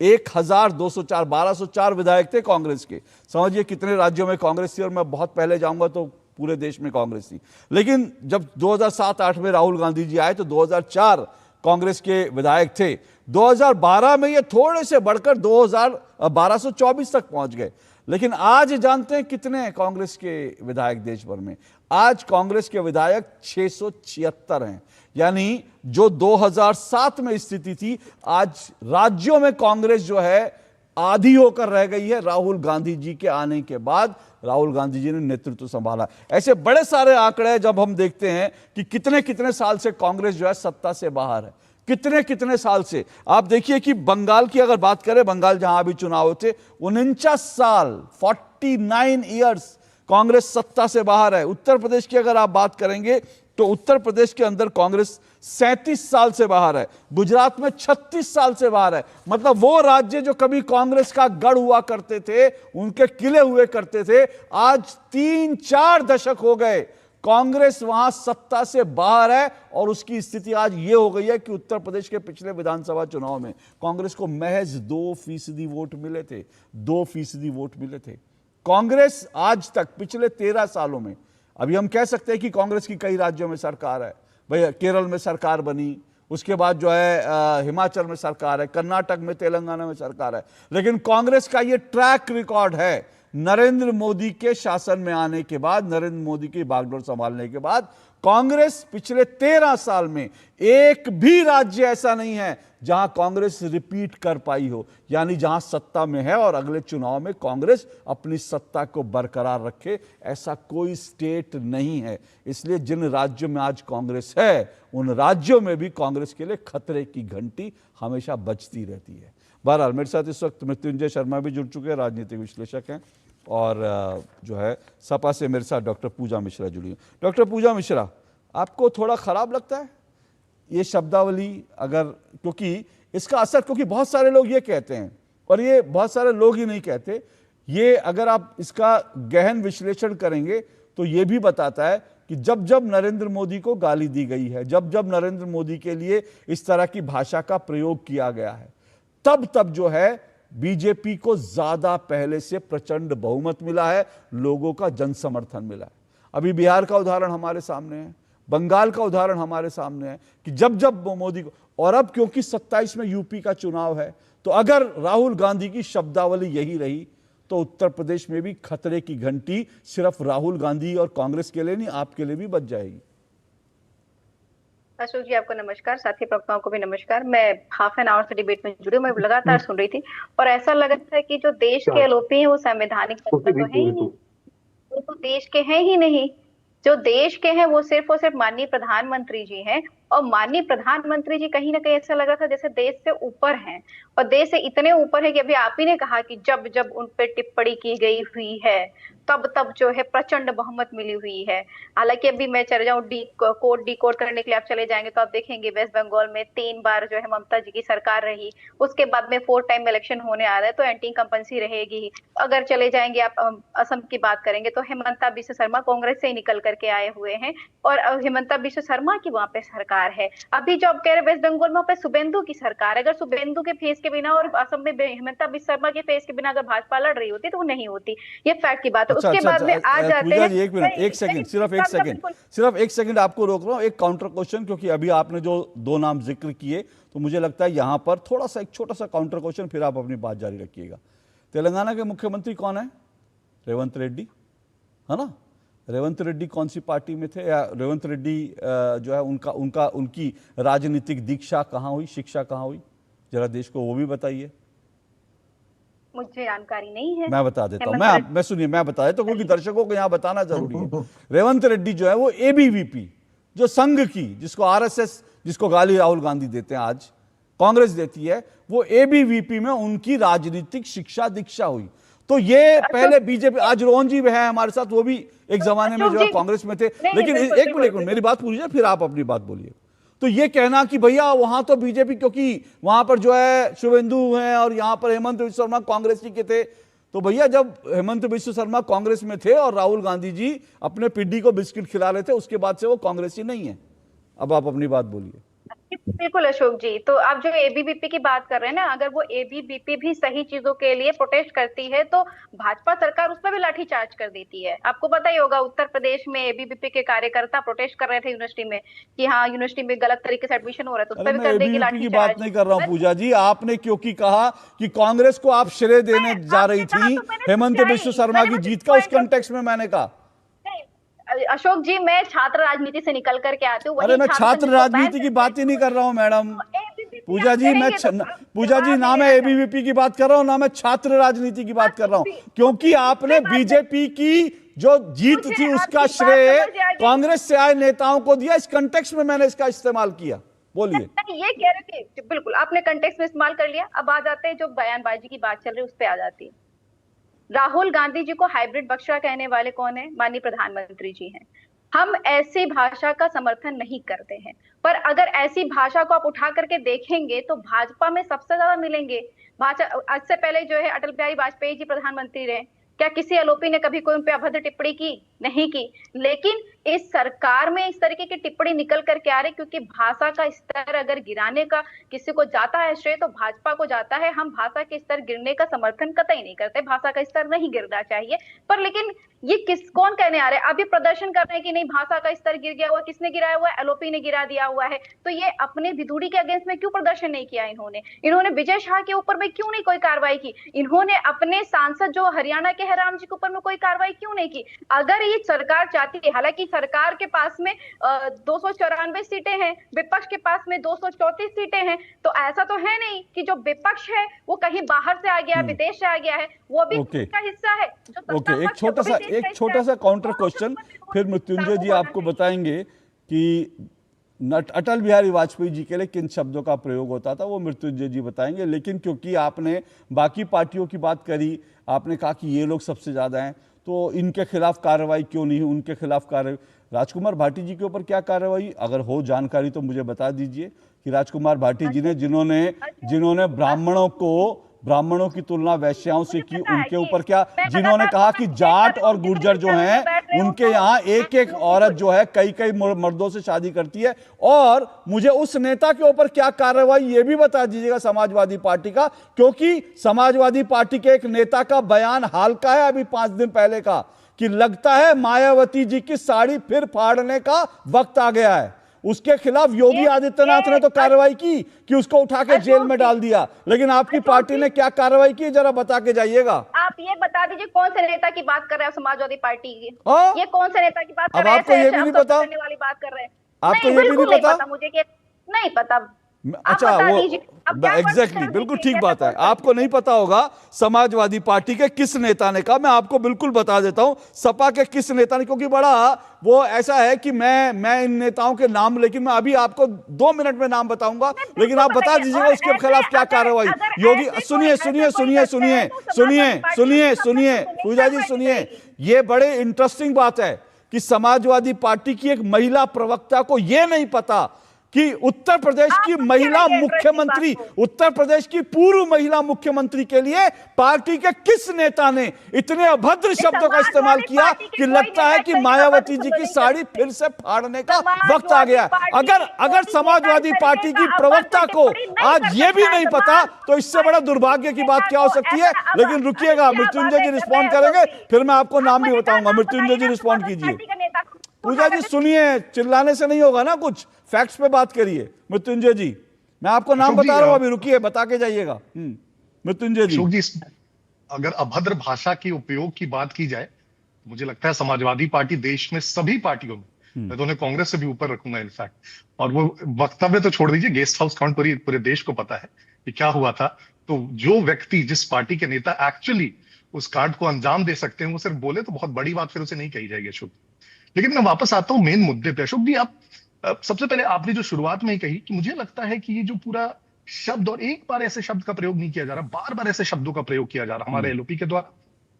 1204, 1204 विधायक थे कांग्रेस के। समझिए कितने राज्यों में कांग्रेस थी, और मैं बहुत पहले जाऊंगा तो पूरे देश में कांग्रेस थी। लेकिन जब 2007-8 में राहुल गांधी जी आए तो 2004 कांग्रेस के विधायक थे। 2012 में ये थोड़े से बढ़कर 1224 तक पहुंच गए। लेकिन आज जानते हैं कितने हैं कांग्रेस के विधायक देश भर में? आज कांग्रेस के विधायक 676 हैं। यानी जो 2007 में स्थिति थी, आज राज्यों में कांग्रेस जो है आधी होकर रह गई है। राहुल गांधी जी के आने के बाद राहुल गांधी जी ने नेतृत्व संभाला। ऐसे बड़े सारे आंकड़े जब हम देखते हैं कि कितने कितने साल से कांग्रेस जो है सत्ता से बाहर है, कितने कितने साल से। आप देखिए कि बंगाल की अगर बात करें, बंगाल जहां अभी चुनाव थे, 49 साल 49 ईयर्स कांग्रेस सत्ता से बाहर है। उत्तर प्रदेश की अगर आप बात करेंगे तो उत्तर प्रदेश के अंदर कांग्रेस 37 साल से बाहर है। गुजरात में 36 साल से बाहर है। मतलब वो राज्य जो कभी कांग्रेस का गढ़ हुआ करते थे, उनके किले हुए करते थे, आज 3-4 दशक हो गए कांग्रेस वहां सत्ता से बाहर है। और उसकी स्थिति आज ये हो गई है कि उत्तर प्रदेश के पिछले विधानसभा चुनाव में कांग्रेस को महज 2% वोट मिले थे। 2% वोट मिले थे। कांग्रेस आज तक पिछले 13 सालों में, अभी हम कह सकते हैं कि कांग्रेस की कई राज्यों में सरकार है। भाई केरल में सरकार बनी, उसके बाद जो है हिमाचल में सरकार है, कर्नाटक में, तेलंगाना में सरकार है। लेकिन कांग्रेस का ये ट्रैक रिकॉर्ड है, नरेंद्र मोदी के शासन में आने के बाद, नरेंद्र मोदी की बागडोर संभालने के बाद, कांग्रेस पिछले 13 साल में एक भी राज्य ऐसा नहीं है जहां कांग्रेस रिपीट कर पाई हो, यानी जहां सत्ता में है और अगले चुनाव में कांग्रेस अपनी सत्ता को बरकरार रखे, ऐसा कोई स्टेट नहीं है। इसलिए जिन राज्यों में आज कांग्रेस है, उन राज्यों में भी कांग्रेस के लिए खतरे की घंटी हमेशा बजती रहती है। बहरहाल मेरे साथ इस वक्त मृत्युंजय शर्मा भी जुड़ चुके हैं, राजनीतिक विश्लेषक हैं, और जो है सपा से मेरे साथ डॉक्टर पूजा मिश्रा जुड़ी हैं। डॉक्टर पूजा मिश्रा, आपको थोड़ा खराब लगता है ये शब्दावली? अगर क्योंकि इसका असर, क्योंकि बहुत सारे लोग ये कहते हैं, और ये बहुत सारे लोग ही नहीं कहते, ये अगर आप इसका गहन विश्लेषण करेंगे तो ये भी बताता है कि जब जब नरेंद्र मोदी को गाली दी गई है, जब जब नरेंद्र मोदी के लिए इस तरह की भाषा का प्रयोग किया गया है, तब तब जो है बीजेपी को ज्यादा पहले से प्रचंड बहुमत मिला है, लोगों का जन समर्थन मिला है। अभी बिहार का उदाहरण हमारे सामने है, बंगाल का उदाहरण हमारे सामने है कि जब जब मोदी को, और अब क्योंकि 27 में यूपी का चुनाव है, तो अगर राहुल गांधी की शब्दावली यही रही तो उत्तर प्रदेश में भी खतरे की घंटी सिर्फ राहुल गांधी और कांग्रेस के लिए नहीं, आपके लिए भी बज जाएगी। अशोक जी, आपको नमस्कार, साथी प्रवक्ताओं को भी नमस्कार। मैं हाफ एन आवर से डिबेट में जुड़ी, मैं लगातार सुन रही थी और ऐसा लग रहा था कि जो देश के एलओपी हैं वो संवैधानिक तो है ही नहीं, वो तो देश के हैं ही नहीं। जो देश के हैं वो सिर्फ और सिर्फ माननीय प्रधानमंत्री जी हैं, और माननीय प्रधानमंत्री जी कहीं ना कहीं ऐसा लग रहा था जैसे देश से ऊपर हैं, और देश से इतने ऊपर है कि अभी आप ही ने कहा कि जब जब उन पे टिप्पणी की गई हुई है तब तब जो है प्रचंड बहुमत मिली हुई है। हालांकि अभी मैं चले जाऊं डिकोड करने के लिए, आप चले जाएंगे तो आप देखेंगे वेस्ट बंगाल में 3 बार जो है ममता जी की सरकार रही, उसके बाद में 4 टाइम इलेक्शन होने आ रहा है तो एंटी इंकम्बेंसी रहेगी ही। अगर चले जाएंगे आप असम की बात करेंगे तो हेमंता बिस्वा शर्मा कांग्रेस से ही निकल करके आए हुए हैं, और हेमंता बिस्वा शर्मा की वहां पे सरकार है। अभी जो आप कह रहे वेस्ट बंगाल में वहां पे शुभेंदु की सरकार है, अगर शुभेंदु के फेस के बिना और असम में हेमंता बिस्वा शर्मा के फेस के बिना अगर भाजपा लड़ रही होती तो वो नहीं होती, ये फैक्ट की बात है। उसके बाद में आ जाते हैं, एक मिनट, एक सेकंड, सिर्फ एक सेकंड आपको रोक रहा हूं, एक काउंटर क्वेश्चन, क्योंकि अभी आपने जो 2 नाम जिक्र किए तो मुझे लगता है यहां पर थोड़ा सा एक छोटा सा काउंटर क्वेश्चन, फिर आप अपनी बात जारी रखिएगा। तेलंगाना के मुख्यमंत्री कौन है? रेवंत रेड्डी, है ना? रेवंत रेड्डी कौन सी पार्टी में थे, या रेवंत रेड्डी जो है उनकी राजनीतिक दीक्षा कहाँ हुई, शिक्षा कहाँ हुई, जरा देश को वो भी बताइए। मुझे जानकारी नहीं है, मैं बता देता हूं, मैं सुनिए, मैं बता देता हूं क्योंकि दर्शकों को यहां बताना जरूरी है। रेवंत रेड्डी जो है वो एबीवीपी, जो संघ की, जिसको आरएसएस, जिसको गाली राहुल गांधी देते हैं, आज कांग्रेस देती है, वो एबीवीपी में उनकी राजनीतिक शिक्षा दीक्षा हुई। तो ये पहले बीजेपी, आज रोहन जी है हमारे साथ, वो भी एक जमाने में जो है कांग्रेस में थे। लेकिन एक मिनट मेरी बात पूछिए, फिर आप अपनी बात बोलिए। तो ये कहना कि भैया वहां तो बीजेपी, क्योंकि वहां पर जो है शुभेंदु हैं और यहां पर हेमंत बिस्वा शर्मा कांग्रेस के थे, तो भैया जब हेमंत बिस्वा शर्मा कांग्रेस में थे और राहुल गांधी जी अपने पिड्डी को बिस्किट खिला रहे थे, उसके बाद से वो कांग्रेसी नहीं है। अब आप अपनी बात बोलिए। बिल्कुल अशोक जी, तो आप जो एबीवीपी की बात कर रहे हैं ना, अगर वो एबीवीपी भी सही चीजों के लिए प्रोटेस्ट करती है तो भाजपा सरकार उस पर भी लाठीचार्ज कर देती है। आपको पता ही होगा उत्तर प्रदेश में एबीवीपी के कार्यकर्ता प्रोटेस्ट कर रहे थे यूनिवर्सिटी में कि हाँ यूनिवर्सिटी में गलत तरीके से एडमिशन हो रहा है, तो उस पर भी कर देगी लाठीचार्ज। की बात नहीं कर रहा हूँ पूजा जी, आपने क्योंकि कहा कि कांग्रेस को आप श्रेय देने जा रही थी हेमंत बिस्वा शर्मा की जीत का, उस कंटेक्स्ट में मैंने कहा। अशोक जी, मैं छात्र राजनीति से निकल करके आती हूँ। अरे मैं छात्र राजनीति की बात ही नहीं कर रहा हूँ मैडम पूजा जी, पूजा जी, ना मैं एबीवीपी की बात कर रहा हूँ, ना मैं छात्र राजनीति की बात कर रहा हूँ, क्योंकि आपने बीजेपी की जो जीत थी उसका श्रेय कांग्रेस से आए नेताओं को दिया। इस कंटेक्स्ट में मैंने इसका इस्तेमाल किया। बोलिए। ये कह रहे थे, बिल्कुल आपने कंटेक्स्ट में इस्तेमाल कर लिया। अब आ जाते हैं जो बयानबाजी की बात चल रही है उस पर आ जाती है। राहुल गांधी जी को हाइब्रिड बक्सा कहने वाले कौन है? माननीय प्रधानमंत्री जी हैं। हम ऐसी भाषा का समर्थन नहीं करते हैं, पर अगर ऐसी भाषा को आप उठा करके देखेंगे तो भाजपा में सबसे ज्यादा मिलेंगे भाषा। आज से पहले जो है अटल बिहारी वाजपेयी जी प्रधानमंत्री रहे, क्या किसी एलओपी ने कभी कोई उन पे अभद्र टिप्पणी की? नहीं की। लेकिन इस सरकार में इस तरीके की टिप्पणी निकल करके आ रही, क्योंकि भाषा का स्तर अगर गिराने का किसी को जाता है श्रेय तो भाजपा को जाता है। हम भाषा के स्तर गिरने का समर्थन कतई नहीं करते, भाषा का स्तर नहीं गिरना चाहिए। पर लेकिन ये कौन कहने आ रहे हैं? अभी प्रदर्शन कर रहे हैं कि नहीं भाषा का स्तर गिर गया हुआ। किसने गिराया हुआ है? एलओपी ने गिरा दिया हुआ है। तो ये अपने विधुड़ी के अगेंस्ट में क्यों प्रदर्शन नहीं किया इन्होंने विजय शाह के ऊपर में क्यों नहीं कोई कार्रवाई की? इन्होंने अपने सांसद जो हरियाणा के है राम जी के ऊपर में कोई कार्रवाई क्यों नहीं की? अगर ये सरकार चाहती है, हालांकि सरकार के पास में 294 सीटें हैं, विपक्ष के पास में 234 सीटें हैं, तो ऐसा तो है नहीं कि जो विपक्ष है वो कहीं बाहर से आ गया, विदेश से आ गया है, वो भी उसका हिस्सा है। एक छोटा सा काउंटर क्वेश्चन, फिर मृत्युंजय जी आपको बताएंगे कि अटल बिहारी वाजपेयी जी के लिए किन शब्दों का प्रयोग होता था, वो मृत्युंजय जी बताएंगे। लेकिन क्योंकि आपने बाकी पार्टियों की बात करी, आपने कहा कि ये लोग सबसे ज्यादा हैं, तो इनके खिलाफ कार्रवाई क्यों नहीं? उनके खिलाफ कार्रवाई, राजकुमार भाटी जी के ऊपर क्या कार्रवाई, अगर हो जानकारी तो मुझे बता दीजिए कि राजकुमार भाटी जी ने जिन्होंने ब्राह्मणों की तुलना वैश्याओं से की, उनके ऊपर क्या, जिन्होंने कहा कि जाट और गुर्जर जो हैं उनके यहाँ एक एक औरत जो है कई मर्दों से शादी करती है, और मुझे उस नेता के ऊपर क्या कार्रवाई ये भी बता दीजिएगा समाजवादी पार्टी का, क्योंकि समाजवादी पार्टी के एक नेता का बयान हाल का है, अभी 5 दिन पहले का, कि लगता है मायावती जी की साड़ी फिर फाड़ने का वक्त आ गया है। उसके खिलाफ योगी आदित्यनाथ ने तो कार्रवाई की कि उसको उठा के जेल में डाल दिया, लेकिन आपकी पार्टी ने क्या कार्रवाई की, जरा बता के जाइएगा। आप ये बता दीजिए कौन से नेता की बात कर रहे हैं समाजवादी पार्टी की? ये कौन से नेता की बात कर रहे हैं? आपको ये भी नहीं पता? वाली बात कर रहे हैं? आपको ये भी नहीं पता? मुझे नहीं पता। अच्छा, एग्जैक्टली, बिल्कुल ठीक बात है। आपको नहीं पता होगा समाजवादी पार्टी के किस नेता ने कहा, मैं आपको बिल्कुल बता देता हूं सपा के किस नेता ने, क्योंकि बड़ा वो ऐसा है कि मैं इन नेताओं के नाम, लेकिन मैं अभी आपको 2 मिनट में नाम बताऊंगा, लेकिन आप बता दीजिएगा उसके खिलाफ क्या कार्रवाई। योगी, सुनिए सुनिए सुनिए सुनिए सुनिए सुनिए सुनिए पूजा जी सुनिए, ये बड़े इंटरेस्टिंग बात है कि समाजवादी पार्टी की एक महिला प्रवक्ता को यह नहीं पता कि उत्तर प्रदेश की महिला मुख्यमंत्री, उत्तर प्रदेश की पूर्व महिला मुख्यमंत्री के लिए पार्टी के किस नेता ने इतने अभद्र शब्दों का इस्तेमाल किया कि लगता है कि मायावती जी की साड़ी फिर से फाड़ने का वक्त आ गया। अगर समाजवादी पार्टी की प्रवक्ता को आज ये भी नहीं पता तो इससे बड़ा दुर्भाग्य की बात क्या हो सकती है। लेकिन रुकिएगा, मृत्युंजय जी रिस्पॉन्ड करेंगे, फिर मैं आपको नाम भी बताऊंगा। मृत्युंजय जी रिस्पॉन्ड कीजिए। पूजा जी सुनिए, चिल्लाने से नहीं होगा ना, कुछ फैक्ट्स पे बात करिए। मृत्युंजय जी, मैं आपको नाम बता रहा हूं, अभी रुकिए, बता के जाइएगा। मृत्युंजय जी, अगर अभद्र भाषा के उपयोग की बात की जाए, मुझे लगता है समाजवादी पार्टी देश में सभी पार्टियों में, मैं तो उन्हें कांग्रेस से भी ऊपर रखूंगा इनफैक्ट, और वो वक्तव्य तो छोड़ दीजिए, गेस्ट हाउस कांड पूरे देश को पता है कि क्या हुआ था। तो जो व्यक्ति, जिस पार्टी के नेता एक्चुअली उस कांड को अंजाम दे सकते हैं, वो सिर्फ बोले तो बहुत बड़ी बात फिर उसे नहीं कही जाएगी अशोक। लेकिन मैं वापस आता हूं मेन मुद्दे पे। अशोक जी, आप सबसे पहले आपने जो शुरुआत में ही कही कि मुझे लगता है कि ये जो पूरा शब्द, और एक बार ऐसे शब्द का प्रयोग नहीं किया जा रहा, बार बार ऐसे शब्दों का प्रयोग किया जा रहा हमारे एलओपी के द्वारा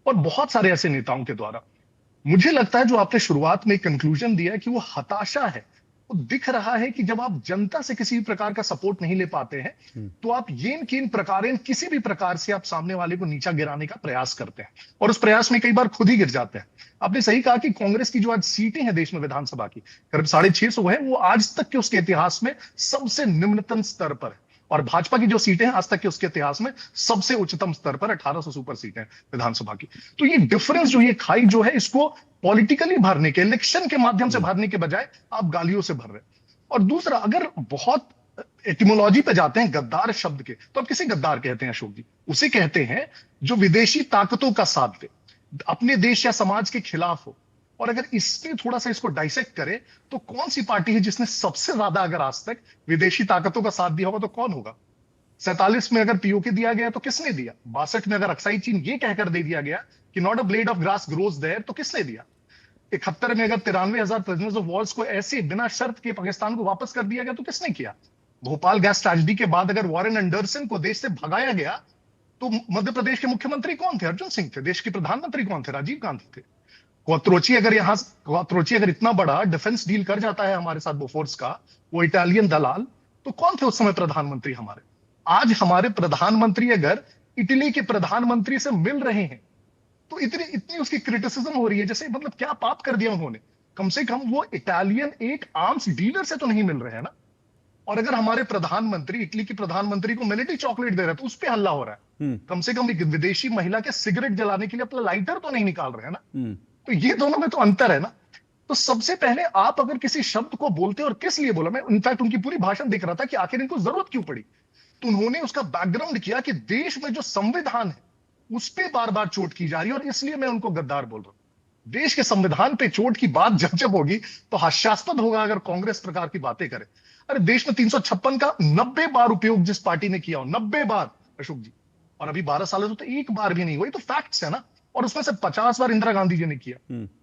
और बहुत सारे ऐसे नेताओं के द्वारा। मुझे लगता है जो आपने शुरुआत में कंक्लूजन दिया है कि वो हताशा है, वो दिख रहा है कि जब आप जनता से किसी भी प्रकार का सपोर्ट नहीं ले पाते हैं तो आप किसी भी प्रकार से आप सामने वाले को नीचा गिराने का प्रयास करते हैं, और उस प्रयास में कई बार खुद ही गिर जाते हैं। आपने सही कहा कि कांग्रेस की जो आज सीटें हैं देश में विधानसभा की करीब 650 है, वो आज तक के उसके इतिहास में सबसे निम्नतम स्तर पर है, और भाजपा की जो सीटें हैं आज तक के उसके इतिहास में सबसे उच्चतम स्तर पर 1800 सुपर सीटें विधानसभा की। तो ये डिफरेंस जो, ये खाई जो है, इसको पॉलिटिकली भरने के, इलेक्शन के माध्यम से भरने के बजाय आप गालियों से भर रहे हैं। और दूसरा, अगर बहुत एटिमोलॉजी पे जाते हैं गद्दार शब्द के, तो आप किसे गद्दार कहते हैं अशोक जी? उसे कहते हैं जो विदेशी ताकतों का साथ दे, अपने देश या समाज के खिलाफ हो। और अगर इसमें थोड़ा सा इसको डाइसेक्ट करें तो कौन सी पार्टी है जिसने सबसे ज्यादा अगर आज तक विदेशी ताकतों का साथ दिया होगा तो कौन होगा? 47 में अगर पीओके दिया गया तो किसने दिया? 62 में अगर अक्साई चीन ये कहकर दे दिया गया कि not a blade of grass grows there, तो किसने दिया? 71 में अगर 93,000 प्रिजनर्स ऑफ वॉर्स को ऐसे बिना शर्त के पाकिस्तान को वापस कर दिया गया तो किसने किया? भोपाल गैस ट्रेजेडी के बाद अगर वॉरेन एंडरसन को देश से भगाया गया तो मध्य प्रदेश के मुख्यमंत्री कौन थे? अर्जुन सिंह थे। देश के प्रधानमंत्री कौन थे? राजीव गांधी थे। क्वात्रोची अगर इतना बड़ा डिफेंस डील कर जाता है हमारे साथ बोफोर्स का, वो इटालियन दलाल, तो कौन थे उस समय प्रधानमंत्री हमारे? आज हमारे प्रधानमंत्री अगर इटली के प्रधानमंत्री से मिल रहे हैं तो इतनी उसकी क्रिटिसिज्म हो रही है, जैसे मतलब क्या पाप कर दिया उन्होंने? कम से कम वो इटालियन एक आर्म्स डीलर से तो नहीं मिल रहे हैं ना। और अगर हमारे प्रधानमंत्री इटली के प्रधानमंत्री को मिलिट्री चॉकलेट दे रहे हैं तो उस पर हल्ला हो रहा है। कम से कम एक विदेशी महिला के सिगरेट जलाने के लिए अपना लाइटर तो नहीं निकाल रहे हैं ना। तो ये दोनों में तो अंतर है ना। तो सबसे पहले आप अगर किसी शब्द को बोलते और किस लिए बोला, मैं इनफैक्ट उनकी पूरी भाषण देख रहा था कि आखिर इनको जरूरत क्यों पड़ी, तो उन्होंने उसका बैकग्राउंड किया कि देश में जो संविधान है उस पर बार बार चोट की जा रही है और इसलिए मैं उनको गद्दार बोल रहा हूं। देश के संविधान पे चोट की बात जब होगी तो हास्यास्पद होगा अगर कांग्रेस प्रकार की बातें करे। अरे देश में 356 का 90 बार उपयोग जिस पार्टी ने किया हो, 90 बार अशोक जी, और अभी 12 सालों से तो एक बार भी नहीं हुई, तो फैक्ट्स है ना। और उसमें से 50 बार इंदिरा गांधी जी ने किया।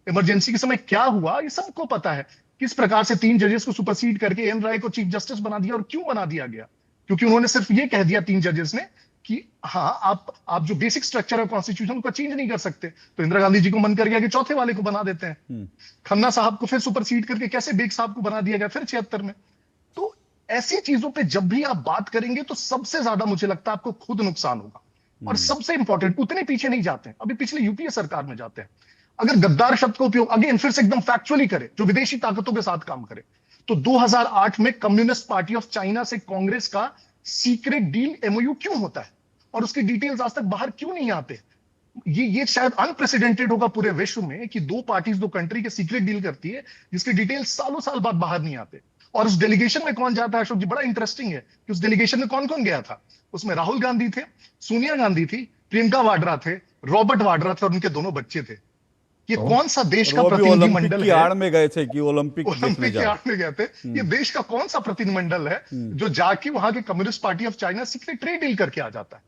इमरजेंसी के समय क्या हुआ ये सबको पता है, किस प्रकार से 3 जजेस को सुपरसीड करके एन राय को चीफ जस्टिस बना दिया। और क्यों बना दिया गया? क्योंकि उन्होंने सिर्फ ये कह दिया 3 जजेस ने कि हाँ आप जो बेसिक स्ट्रक्चर है कॉन्स्टिट्यूशन को चेंज नहीं कर सकते, तो इंदिरा गांधी जी को मन कर गया कि चौथे वाले को बना देते हैं। खन्ना साहब को फिर सुपरसीड करके कैसे बेग साहब को बना दिया गया फिर 76 में। तो ऐसी चीजों पे जब भी आप बात करेंगे तो सबसे ज्यादा मुझे लगता है आपको खुद नुकसान होगा। और सबसे इंपॉर्टेंट, उतने पीछे नहीं जाते हैं, अभी पिछले यूपीए सरकार में जाते हैं। अगर गद्दार शब्द का उपयोग अगेन फिर से एकदम फैक्चुअली करे, जो विदेशी ताकतों के साथ काम करे, तो 2008 में कम्युनिस्ट पार्टी ऑफ चाइना से कांग्रेस का सीक्रेट डील एमओयू क्यों होता है और उसकी डिटेल्स आज तक बाहर क्यों नहीं आते? ये शायद अनप्रेसिडेंटेड होगा पूरे विश्व में कि 2 पार्टीज 2 कंट्री के सीक्रेट डील करती है जिसके डिटेल्स सालों साल बाद बाहर नहीं आते। और उस डेलीगेशन में कौन जाता है अशोक जी? बड़ा इंटरेस्टिंग है कि उस डेलीगेशन में कौन कौन गया था। उसमें राहुल गांधी थे, सोनिया गांधी थी, प्रियंका वाड्रा थे, रॉबर्ट वाड्रा थे और उनके दोनों बच्चे थे। ये कौन सा देश का वो भी प्रतिनिधिमंडल ओलंपिक की है? आड़ में गए थे कि ओलंपिक देखने की आड़ में गए थे। ये देश का कौन सा प्रतिनिधिमंडल है जो जाके वहां के कम्युनिस्ट पार्टी ऑफ चाइना से ट्रेड डील करके आ जाता है?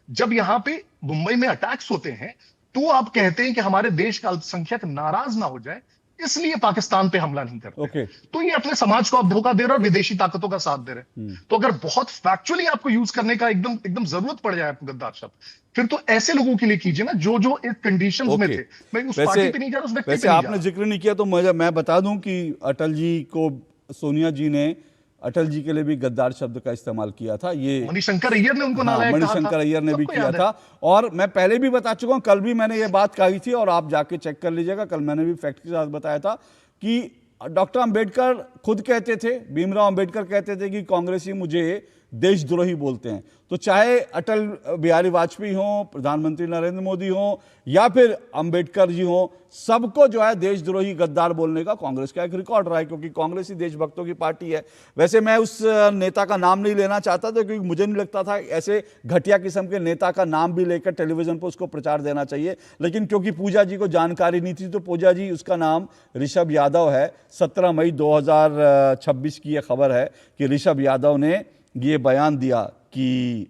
जब यहाँ पे मुंबई में अटैक्स होते हैं तो आप कहते हैं कि हमारे देश का अल्पसंख्यक नाराज ना हो जाए, इसलिए पाकिस्तान पे हमला नहीं करते। तो ये अपने समाज को आप धोखा दे रहे हो और विदेशी ताकतों का साथ दे रहे हैं। तो अगर बहुत फैक्चुअली आपको यूज करने का एकदम जरूरत पड़ जाए आपको गद्दार शब्द, फिर तो ऐसे लोगों के लिए कीजिए ना जो इस कंडीशंस में थे। मैं उस पार्टी पे नहीं जा रहा, उस व्यक्ति पे नहीं जा रहा। आपने जिक्र नहीं किया तो मैं बता दूं कि अटल जी को सोनिया जी ने अटल जी के लिए भी गद्दार शब्द का इस्तेमाल किया था। ये मणिशंकर अय्यर ने उनको नालायक कहा था। मणिशंकर अय्यर ने भी किया था। और मैं पहले भी बता चुका हूं, कल भी मैंने ये बात कही थी और आप जाके चेक कर लीजिएगा। कल मैंने भी फैक्ट के साथ बताया था कि डॉक्टर अंबेडकर खुद कहते थे, भीमराव अंबेडकर कहते थे कि कांग्रेसी मुझे देशद्रोही बोलते हैं। तो चाहे अटल बिहारी वाजपेयी हो, प्रधानमंत्री नरेंद्र मोदी हो या फिर अंबेडकर जी हो, सबको जो है देशद्रोही गद्दार बोलने का कांग्रेस का एक रिकॉर्ड रहा है, क्योंकि कांग्रेस ही देशभक्तों की पार्टी है। वैसे मैं उस नेता का नाम नहीं लेना चाहता था, क्योंकि मुझे नहीं लगता था ऐसे घटिया किस्म के नेता का नाम भी लेकर टेलीविजन पर उसको प्रचार देना चाहिए। लेकिन क्योंकि पूजा जी को जानकारी नहीं थी तो पूजा जी, उसका नाम ऋषभ यादव है। 17 मई 2026 की यह खबर है कि ऋषभ यादव ने ये बयान दिया कि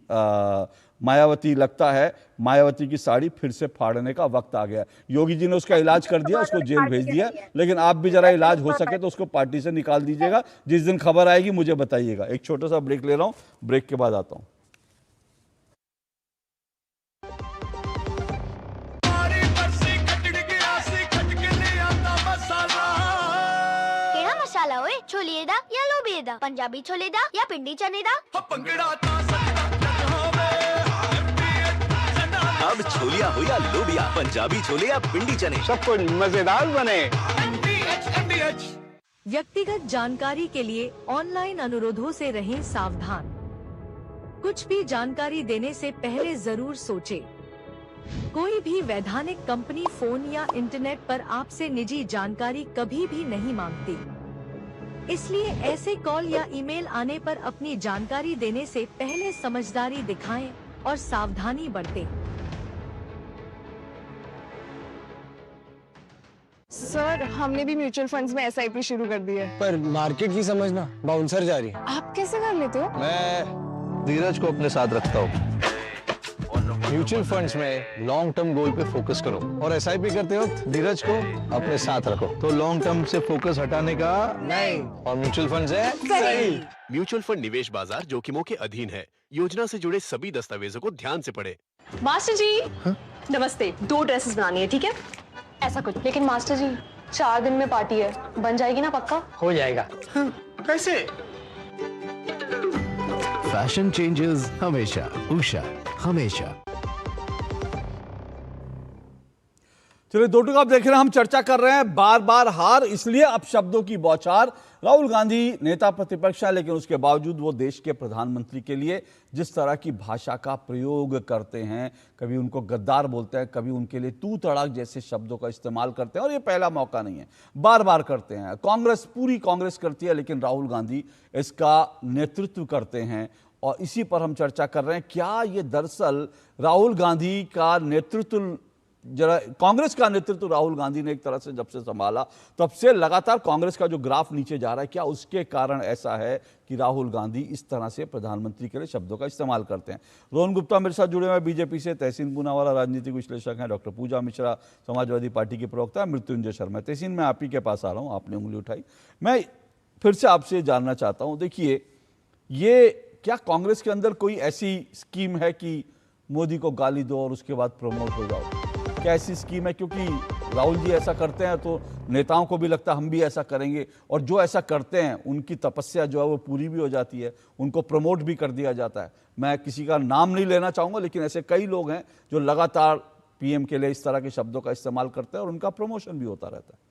मायावती, लगता है मायावती की साड़ी फिर से फाड़ने का वक्त आ गया। योगी जी ने उसका इलाज कर दिया, उसको जेल भेज दिया, लेकिन आप भी जरा इलाज हो सके तो उसको पार्टी से निकाल दीजिएगा। जिस दिन खबर आएगी मुझे बताइएगा। एक छोटा सा ब्रेक ले रहा हूं, ब्रेक के बाद आता हूं। मसाला ओए, छोले दा या लोबिये दा, पंजाबी छोले दा या पिंडी चने दा। अब छोलिया हो या लोबिया, पंजाबी छोले या पिंडी चने, सब कुछ मजेदार बने। व्यक्तिगत जानकारी के लिए ऑनलाइन अनुरोधों से रहें सावधान। कुछ भी जानकारी देने से पहले जरूर सोचें। कोई भी वैधानिक कंपनी फोन या इंटरनेट पर आपसे निजी जानकारी कभी भी नहीं मांगती, इसलिए ऐसे कॉल या ईमेल आने पर अपनी जानकारी देने से पहले समझदारी दिखाएं और सावधानी बरतें। सर, हमने भी म्यूचुअल फंड्स में SIP शुरू कर दी है। पर मार्केट की समझना बाउंसर जा रही है। आप कैसे कर लेते हो? मैं धीरज को अपने साथ रखता हूँ। म्यूचुअल फंड्स में लॉन्ग टर्म गोल पे फोकस करो और SIP करते वक्त धीरज को अपने साथ रखो, तो लॉन्ग टर्म से फोकस हटाने का नहीं। और म्यूचुअल फंड्स है सही। म्यूचुअल फंड निवेश बाजार जोखिमों के अधीन है। योजना से जुड़े सभी दस्तावेजों को ध्यान से पढ़ें। मास्टर जी नमस्ते, 2 ड्रेसेस बनानी है, ठीक है? ऐसा कुछ। लेकिन मास्टर जी 4 दिन में पार्टी है, बन जाएगी ना पक्का? हो जाएगा। कैसे? फैशन चेंजेस हमेशा, उषा हमेशा। चलिए, दो टुक आप देख रहे हैं, हम चर्चा कर रहे हैं बार बार हार, इसलिए अब शब्दों की बौछार। राहुल गांधी नेता प्रतिपक्ष है, लेकिन उसके बावजूद वो देश के प्रधानमंत्री के लिए जिस तरह की भाषा का प्रयोग करते हैं, कभी उनको गद्दार बोलते हैं, कभी उनके लिए तू तड़ाक जैसे शब्दों का इस्तेमाल करते हैं। और ये पहला मौका नहीं है, बार बार करते हैं। कांग्रेस, पूरी कांग्रेस करती है, लेकिन राहुल गांधी इसका नेतृत्व करते हैं। और इसी पर हम चर्चा कर रहे हैं, क्या ये दरअसल राहुल गांधी का नेतृत्व, जरा कांग्रेस का नेतृत्व राहुल गांधी ने एक तरह से जब से संभाला तब से लगातार कांग्रेस का जो ग्राफ नीचे जा रहा है, क्या उसके कारण ऐसा है कि राहुल गांधी इस तरह से प्रधानमंत्री के लिए शब्दों का इस्तेमाल करते हैं? रोहन गुप्ता मेरे साथ जुड़े हुए हैं बीजेपी से, तहसीन पूनावाला राजनीतिक विश्लेषक हैं, डॉक्टर पूजा मिश्रा समाजवादी पार्टी के प्रवक्ता, मृत्युंजय शर्मा। तहसीन, मैं आप ही के पास आ रहा हूँ, आपने उंगली उठाई। मैं फिर से आपसे जानना चाहता हूँ, देखिए, ये क्या कांग्रेस के अंदर कोई ऐसी स्कीम है कि मोदी को गाली दो और उसके बाद प्रमोट हो जाओ? क्या ऐसी स्कीम है? क्योंकि राहुल जी ऐसा करते हैं तो नेताओं को भी लगता है हम भी ऐसा करेंगे, और जो ऐसा करते हैं उनकी तपस्या जो है वो पूरी भी हो जाती है, उनको प्रमोट भी कर दिया जाता है। मैं किसी का नाम नहीं लेना चाहूँगा, लेकिन ऐसे कई लोग हैं जो लगातार PM के लिए इस तरह के शब्दों का इस्तेमाल करते हैं और उनका प्रमोशन भी होता रहता है।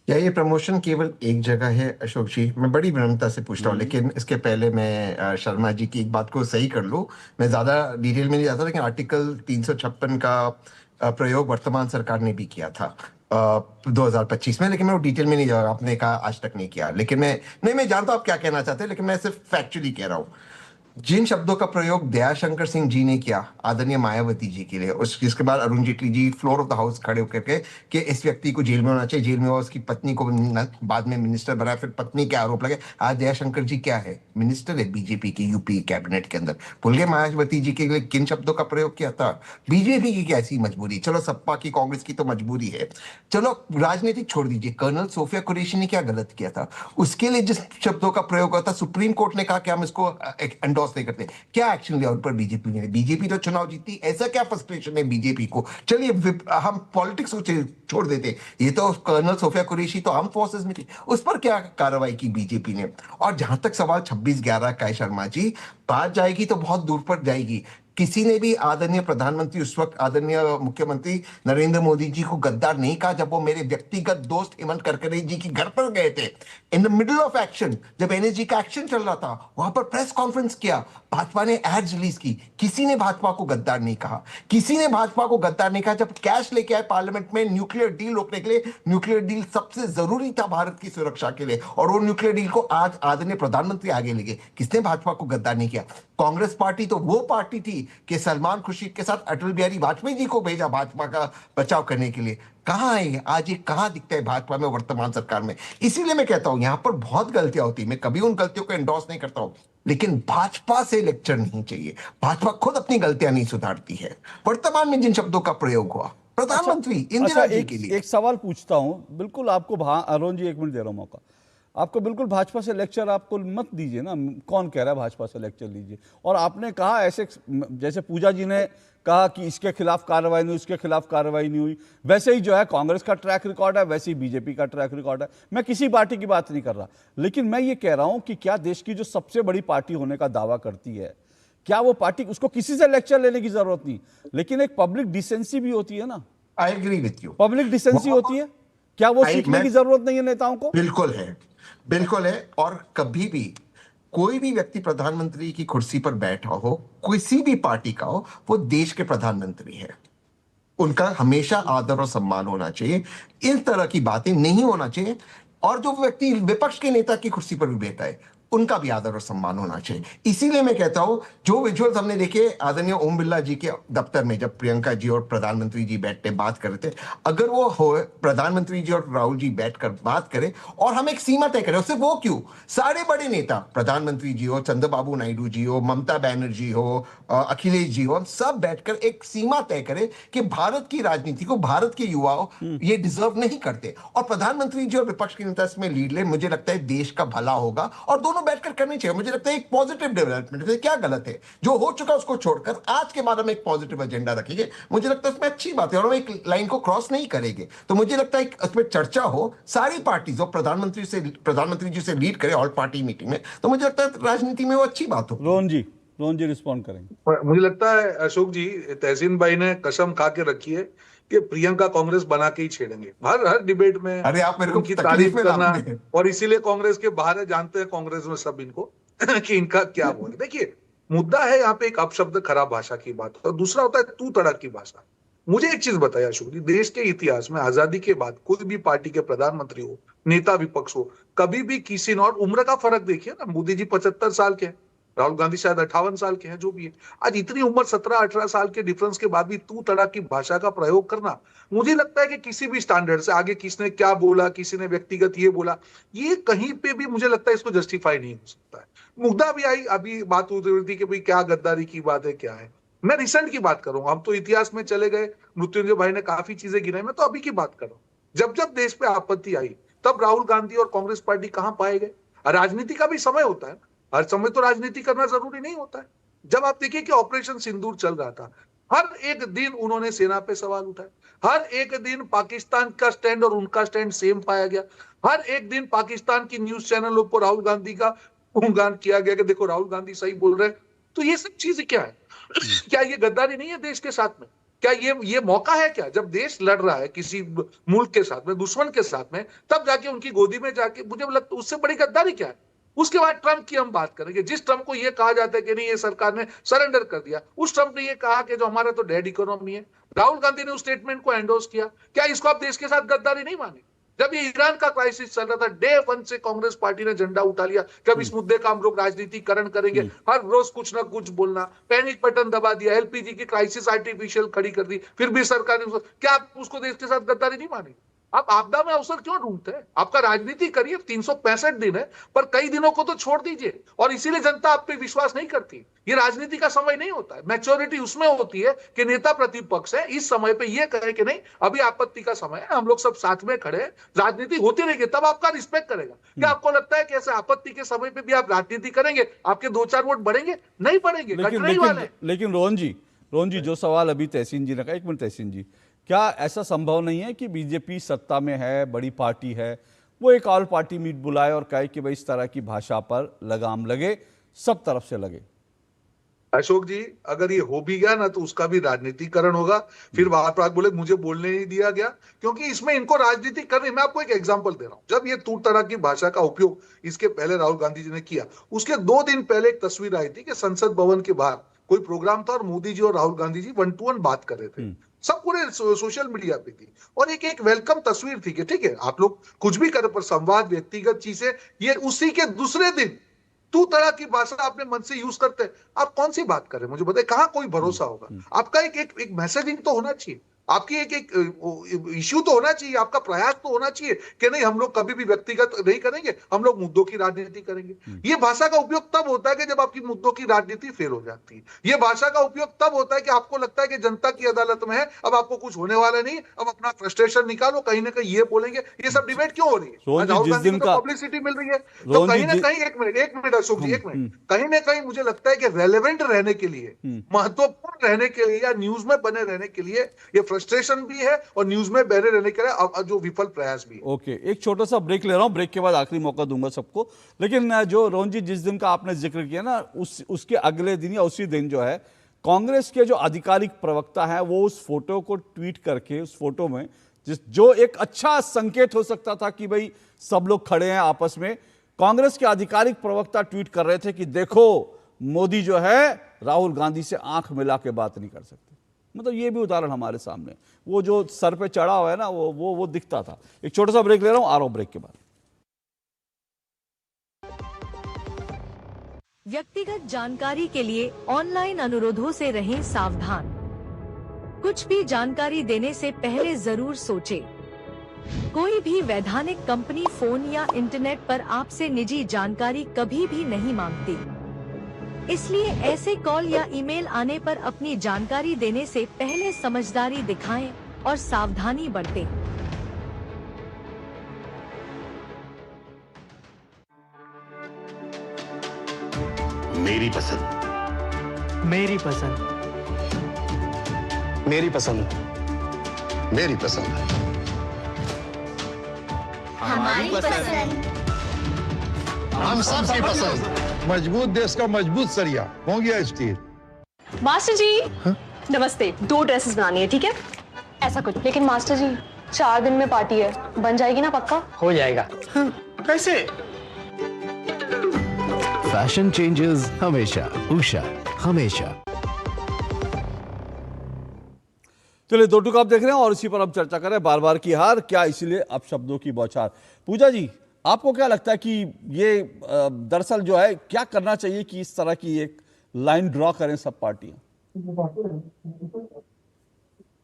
क्या ये प्रमोशन केवल एक जगह है अशोक जी? मैं बड़ी विनम्रता से पूछता हूँ, लेकिन इसके पहले मैं शर्मा जी की एक बात को सही कर लूँ। मैं ज्यादा डिटेल में नहीं जाता, लेकिन आर्टिकल 356 का प्रयोग वर्तमान सरकार ने भी किया था 2025 में, लेकिन मैं वो डिटेल में नहीं जा रहा। आपने कहा आज तक नहीं किया, लेकिन मैं जानता हूँ आप क्या कहना चाहते हैं, लेकिन मैं सिर्फ फैक्चुअली कह रहा हूँ। जिन शब्दों का प्रयोग दयाशंकर सिंह जी ने किया आदरणीय मायावती जी के लिए, उस जिसके बाद Arun Jaitley ji floor of the house खड़े होकर के कि इस व्यक्ति को जेल में होना चाहिए, जेल में हुआ, उसकी पत्नी को बाद में मिनिस्टर बनाया, फिर पत्नी के आरोप लगे। आज दयाशंकर जी क्या है? मिनिस्टर है बीजेपी की यूपी कैबिनेट के अंदर। भूल गए मायावती जी के लिए किन शब्दों का प्रयोग किया था? बीजेपी की कैसी मजबूरी, चलो सपा की कांग्रेस की तो मजबूरी है, चलो राजनीतिक छोड़ दीजिए, कर्नल सोफिया कुरैशी ने क्या गलत किया था? उसके लिए जिस शब्दों का प्रयोग होता, सुप्रीम कोर्ट ने कहा कि हम इसको एंडोर्स नहीं करते, क्या एक्शन लिया उन पर बीजेपी ने? बीजेपी तो चुनाव जीती, ऐसा क्या फ्रस्ट्रेशन है बीजेपी को? चलिए हम पॉलिटिक्स को छोड़ देते, ये तो कर्नल सोफिया कुरैशी तो आर्म फोर्सेस में थी, उस पर क्या कार्रवाई की बीजेपी ने? और जहां तक सवाल 26/11 का है शर्मा जी, बात जाएगी तो बहुत दूर पर जाएगी। किसी ने भी आदरणीय प्रधानमंत्री, उस वक्त आदरणीय मुख्यमंत्री नरेंद्र मोदी जी को गद्दार नहीं कहा जब वो मेरे व्यक्तिगत दोस्त हेमंत करकरे जी की घर पर गए थे in the middle of action, जब एनएसजी का एक्शन चल रहा था, वहां पर प्रेस कॉन्फ्रेंस किया, भाजपा ने एड्स रिलीज की। किसी ने भाजपा को गद्दार नहीं कहा, किसी ने भाजपा को गद्दार नहीं कहा। जब कैश लेके आए पार्लियामेंट में न्यूक्लियर डील रोकने के लिए, न्यूक्लियर डील सबसे जरूरी था भारत की सुरक्षा के लिए, और वो न्यूक्लियर डील को आज आदरणीय प्रधानमंत्री आगे ले गए। किसने भाजपा को गद्दार नहीं किया? कांग्रेस पार्टी तो वो पार्टी थी कि सलमान खुर्शीद के साथ अटल बिहारी वाजपेयी जी को भेजा भाजपा का बचाव करने के लिए। कहां है आज? ये कहां दिखता है भाजपा में, वर्तमान सरकार में? इसीलिए मैं कहता हूं यहां पर बहुत गलतियां होती है, मैं कभी उन गलतियों को एंडोर्स नहीं करता हूं, लेकिन भाजपा से लेक्चर नहीं चाहिए। भाजपा खुद अपनी गलतियां नहीं सुधारती है। वर्तमान में जिन शब्दों का प्रयोग हुआ, प्रधानमंत्री इंदिरा जी के लिए। एक सवाल पूछता हूं, बिल्कुल आपको अरुण जी 1 मिनट दे रहा हूं मौका आपको, बिल्कुल भाजपा से लेक्चर आपको मत दीजिए ना, कौन कह रहा है भाजपा से लेक्चर लीजिए? और आपने कहा ऐसे, जैसे पूजा जी ने कहा कि इसके खिलाफ कार्रवाई नहीं हुई, इसके खिलाफ कार्रवाई नहीं हुई, वैसे ही जो है कांग्रेस का ट्रैक रिकॉर्ड है, वैसे ही बीजेपी का ट्रैक रिकॉर्ड है। मैं किसी पार्टी की बात नहीं कर रहा, लेकिन मैं ये कह रहा हूं कि क्या देश की जो सबसे बड़ी पार्टी होने का दावा करती है, क्या वो पार्टी, उसको किसी से लेक्चर लेने की जरूरत नहीं, लेकिन एक पब्लिक डिसेंसी भी होती है ना? I agree with you. Public decency होती है, क्या वो सीखने की जरूरत नहीं है नेताओं को? बिल्कुल है, बिल्कुल है। और कभी भी कोई भी व्यक्ति प्रधानमंत्री की कुर्सी पर बैठा हो, किसी भी पार्टी का हो, वो देश के प्रधानमंत्री है, उनका हमेशा आदर और सम्मान होना चाहिए। इस तरह की बातें नहीं होना चाहिए। और जो व्यक्ति विपक्ष के नेता की कुर्सी पर भी बैठा है, उनका भी आदर और सम्मान होना चाहिए। इसीलिए मैं कहता हूं, जो विजुअल्स हमने देखे आदरणीय ओम बिरला जी के दफ्तर में, जब प्रियंका जी और प्रधानमंत्री जी बैठते बात कर रहे थे, अगर वो हो प्रधानमंत्री जी और राहुल जी बैठकर बात करें और हम एक सीमा तय करें, उससे वो क्यों, सारे बड़े नेता, प्रधानमंत्री जी हो, चंद्रबाबू नायडू जी हो, ममता बनर्जी हो, अखिलेश जी हो, हम सब बैठकर एक सीमा तय करें कि भारत की राजनीति को, भारत के युवाओं ये डिजर्व नहीं करते, और प्रधानमंत्री जी और विपक्ष के नेता इसमें लीड ले। मुझे लगता है देश का भला होगा और दोनों बैठकर करनी चाहिए। मुझे लगता है एक पॉजिटिव डेवलपमेंट है। क्या गलत है? जो हो चुका उसको छोड़कर आज के बाद हम एक पॉजिटिव एजेंडा रखेंगे, मुझे लगता है उसमें अच्छी बात है, और हम एक लाइन को क्रॉस नहीं करेंगे। तो मुझे लगता है उसमें चर्चा हो, सारी पार्टी जो प्रधानमंत्री जी से लीड करे ऑल पार्टी मीटिंग में, तो मुझे लगता है राजनीति में वो अच्छी बात हो। रोहन जी रिस्पॉन्ड करेंगे। मुझे लगता है अशोक जी, तहसीन भाई ने कसम खा के रखी है कि प्रियंका कांग्रेस बना के ही छेड़ेंगे हर डिबेट में। अरे आप मेरे को उनकी तारीफ करना, और इसीलिए कांग्रेस के बाहर है, जानते हैं कांग्रेस में सब इनको कि इनका क्या बोले। देखिए, मुद्दा है यहाँ पे एक अपशब्द खराब भाषा की बात, और दूसरा होता है तू तड़क की भाषा। मुझे एक चीज बताया अशोक जी, देश के इतिहास में आजादी के बाद कोई भी पार्टी के प्रधानमंत्री हो, नेता विपक्ष हो, कभी भी किसी ने, और उम्र का फर्क देखिए ना, मोदी जी 75 साल के हैं, राहुल गांधी शायद 58 साल के हैं, जो भी है, आज इतनी उम्र 17-18 साल के डिफरेंस के बाद भी तू तड़क की भाषा का प्रयोग करना, मुझे लगता है कि किसी भी स्टैंडर्ड से आगे किसने क्या बोला, किसी ने व्यक्तिगत ये बोला, ये कहीं पे भी मुझे लगता है इसको जस्टिफाई नहीं हो सकता है। मुद्दा भी आई, अभी बात हो रही थी कि भाई क्या गद्दारी की बात है, क्या है। मैं रिसेंट की बात करूंगा, हम तो इतिहास में चले गए, मृत्युंजय भाई ने काफी चीजें गिनाई, मैं तो अभी की बात कर रहा हूं। जब देश पे आपत्ति आई, तब राहुल गांधी और कांग्रेस पार्टी कहां पाए गए? राजनीति का भी समय होता है, हर समय तो राजनीति करना जरूरी नहीं होता है। जब आप देखिए कि ऑपरेशन सिंदूर चल रहा था, हर एक दिन उन्होंने सेना पे सवाल उठाए, हर एक दिन पाकिस्तान का स्टैंड और उनका स्टैंड सेम पाया गया, हर एक दिन पाकिस्तान की न्यूज चैनलों पर राहुल गांधी का गुणगान किया गया कि देखो राहुल गांधी सही बोल रहे हैं। तो ये सब चीजें क्या है? क्या ये गद्दारी नहीं है देश के साथ में? क्या ये मौका है क्या, जब देश लड़ रहा है किसी मुल्क के साथ में, दुश्मन के साथ में, तब जाके उनकी गोदी में जाके, मुझे लगता है उससे बड़ी गद्दारी क्या है? उसके बाद ट्रंप की हम बात करेंगे, जिस ट्रंप को ये कहा जाता है कि नहीं ये सरकार ने सरेंडर कर दिया, उस ट्रंप ने ये कहा कि जो हमारा तो डेड इकोनॉमी है। राहुल गांधी ने उस स्टेटमेंट को एंडोर्स किया। क्या इसको आप देश के साथ गद्दारी नहीं माने? जब ये ईरान का क्राइसिस चल रहा था, डे 1 से कांग्रेस पार्टी ने झंडा उठा लिया कि अब इस मुद्दे का हम लोग राजनीतिकरण करेंगे। हर रोज कुछ ना कुछ बोलना, पैनिक बटन दबा दिया, एलपीजी की क्राइसिस आर्टिफिशियल खड़ी कर दी, फिर भी सरकार ने, क्या आप उसको देश के साथ गद्दारी नहीं मानेंगे? आप आपदा में अवसर क्यों ढूंढते हैं? आपका राजनीति करिए, 365 दिन है, पर कई दिनों को तो छोड़ दीजिए। और इसीलिए जनता आप पे विश्वास नहीं करती। ये राजनीति का समय नहीं होता है। मैच्योरिटी उसमें होती है कि नेता प्रतिपक्ष है, इस समय पे ये कहे कि नहीं अभी आपत्ति का समय है, हम लोग सब साथ में खड़े हैं, राजनीति होती रहेगी, तब आपका रिस्पेक्ट करेगा। क्या आपको लगता है कि ऐसे आपत्ति के समय पे भी आप राजनीति करेंगे, आपके 2-4 वोट बढ़ेंगे? नहीं बढ़ेंगे, घटने ही वाले हैं। लेकिन रोहन जी जो सवाल अभी तहसीन जी ने कहा, एक मिनट तहसीन जी, क्या ऐसा संभव नहीं है कि बीजेपी सत्ता में है, बड़ी पार्टी है, वो एक ऑल पार्टी मीट बुलाए और कहे कि भाई इस तरह की भाषा पर लगाम लगे, सब तरफ से लगे? अशोक जी, अगर ये हो भी गया ना तो उसका भी राजनीतिकरण होगा। फिर बात बोले मुझे बोलने नहीं दिया गया, क्योंकि इसमें इनको राजनीति करनी। मैं आपको एक एग्जांपल दे रहा हूं। जब ये तू तरह की भाषा का उपयोग इसके पहले राहुल गांधी जी ने किया, उसके 2 दिन पहले एक तस्वीर आई थी कि संसद भवन के बाहर कोई प्रोग्राम था और मोदी जी और राहुल गांधी जी 1-to-1 बात कर रहे थे। सब पूरे सोशल मीडिया पे थी और एक वेलकम तस्वीर थी कि ठीक है आप लोग कुछ भी करें, पर संवाद, व्यक्तिगत चीजें, ये उसी के दूसरे दिन तू तरह की भाषा अपने मन से यूज करते हैं। आप कौन सी बात करें, मुझे बताइए, कहां कोई भरोसा होगा? आपका एक मैसेजिंग तो होना चाहिए, आपकी एक इश्यू तो होना चाहिए, आपका प्रयास तो होना चाहिए कि नहीं हम लोग कभी भी व्यक्तिगत नहीं करेंगे, हम लोग मुद्दों की राजनीति करेंगे। ये भाषा का उपयोग तब होता है कि जब आपकी मुद्दों की राजनीति फेल हो जाती है। ये भाषा का उपयोग तब होता है कि आपको लगता है कि जनता की अदालत में है, अब आपको कुछ होने वाला नहीं, अब अपना फ्रस्ट्रेशन निकालो, कहीं ना कहीं ये बोलेंगे। ये सब डिबेट क्यों हो रही है? राहुल गांधी को पब्लिसिटी मिल रही है, तो कहीं ना कहीं एक मिनट अशोक जी, एक मिनट, कहीं ना कहीं मुझे लगता है कि रेलेवेंट रहने के लिए, महत्वपूर्ण रहने के लिए या न्यूज में बने रहने के लिए ये फ्रस्ट्रेशन भी है और न्यूज में बहरे रहने के लिए जो विफल प्रयास भी है। ओके, एक छोटा सा ब्रेक ले रहा हूं, ब्रेक के बाद आखिरी मौका दूंगा सबको। लेकिन जो रोहन जी जिस दिन का आपने जिक्र किया ना, उसके अगले दिन या उसी दिन जो है कांग्रेस के जो आधिकारिक प्रवक्ता है वो उस फोटो को ट्वीट करके, उस फोटो में जो एक अच्छा संकेत हो सकता था कि भाई सब लोग खड़े हैं आपस में, कांग्रेस के आधिकारिक प्रवक्ता ट्वीट कर रहे थे कि देखो मोदी जो है राहुल गांधी से आंख मिला के बात नहीं कर सकते। मतलब ये भी उदाहरण हमारे सामने, वो जो सर पे चढ़ा हुआ है ना, वो दिखता था। एक छोटा सा ब्रेक ले रहा हूं, आ रहा हूं ब्रेक के बाद। व्यक्तिगत जानकारी के लिए ऑनलाइन अनुरोधों से रहें सावधान। कुछ भी जानकारी देने से पहले जरूर सोचें। कोई भी वैधानिक कंपनी फोन या इंटरनेट पर आपसे निजी जानकारी कभी भी नहीं मांगती, इसलिए ऐसे कॉल या ईमेल आने पर अपनी जानकारी देने से पहले समझदारी दिखाएं और सावधानी बरतें। मेरी पसंद, मेरी पसंद, मेरी पसंद, मेरी पसंद, हमारी पसंद, हम सबकी पसंद। मजबूत देश का मजबूत सरिया हो गया स्टील। मास्टर जी नमस्ते, 2 ड्रेसेस बनानी है, ठीक है? ऐसा कुछ, लेकिन मास्टर जी 4 दिन में पार्टी है, बन जाएगी ना पक्का? हो जाएगा। कैसे? फैशन चेंजेस हमेशा, उषा हमेशा। चलिए, 2 टूक आप देख रहे हैं और इसी पर अब चर्चा करें। बार बार की हार क्या, इसीलिए अब शब्दों की बौछार। पूजा जी, आपको क्या लगता है कि ये दरअसल जो है क्या करना चाहिए कि इस तरह की एक लाइन ड्रॉ करें सब पार्टियां?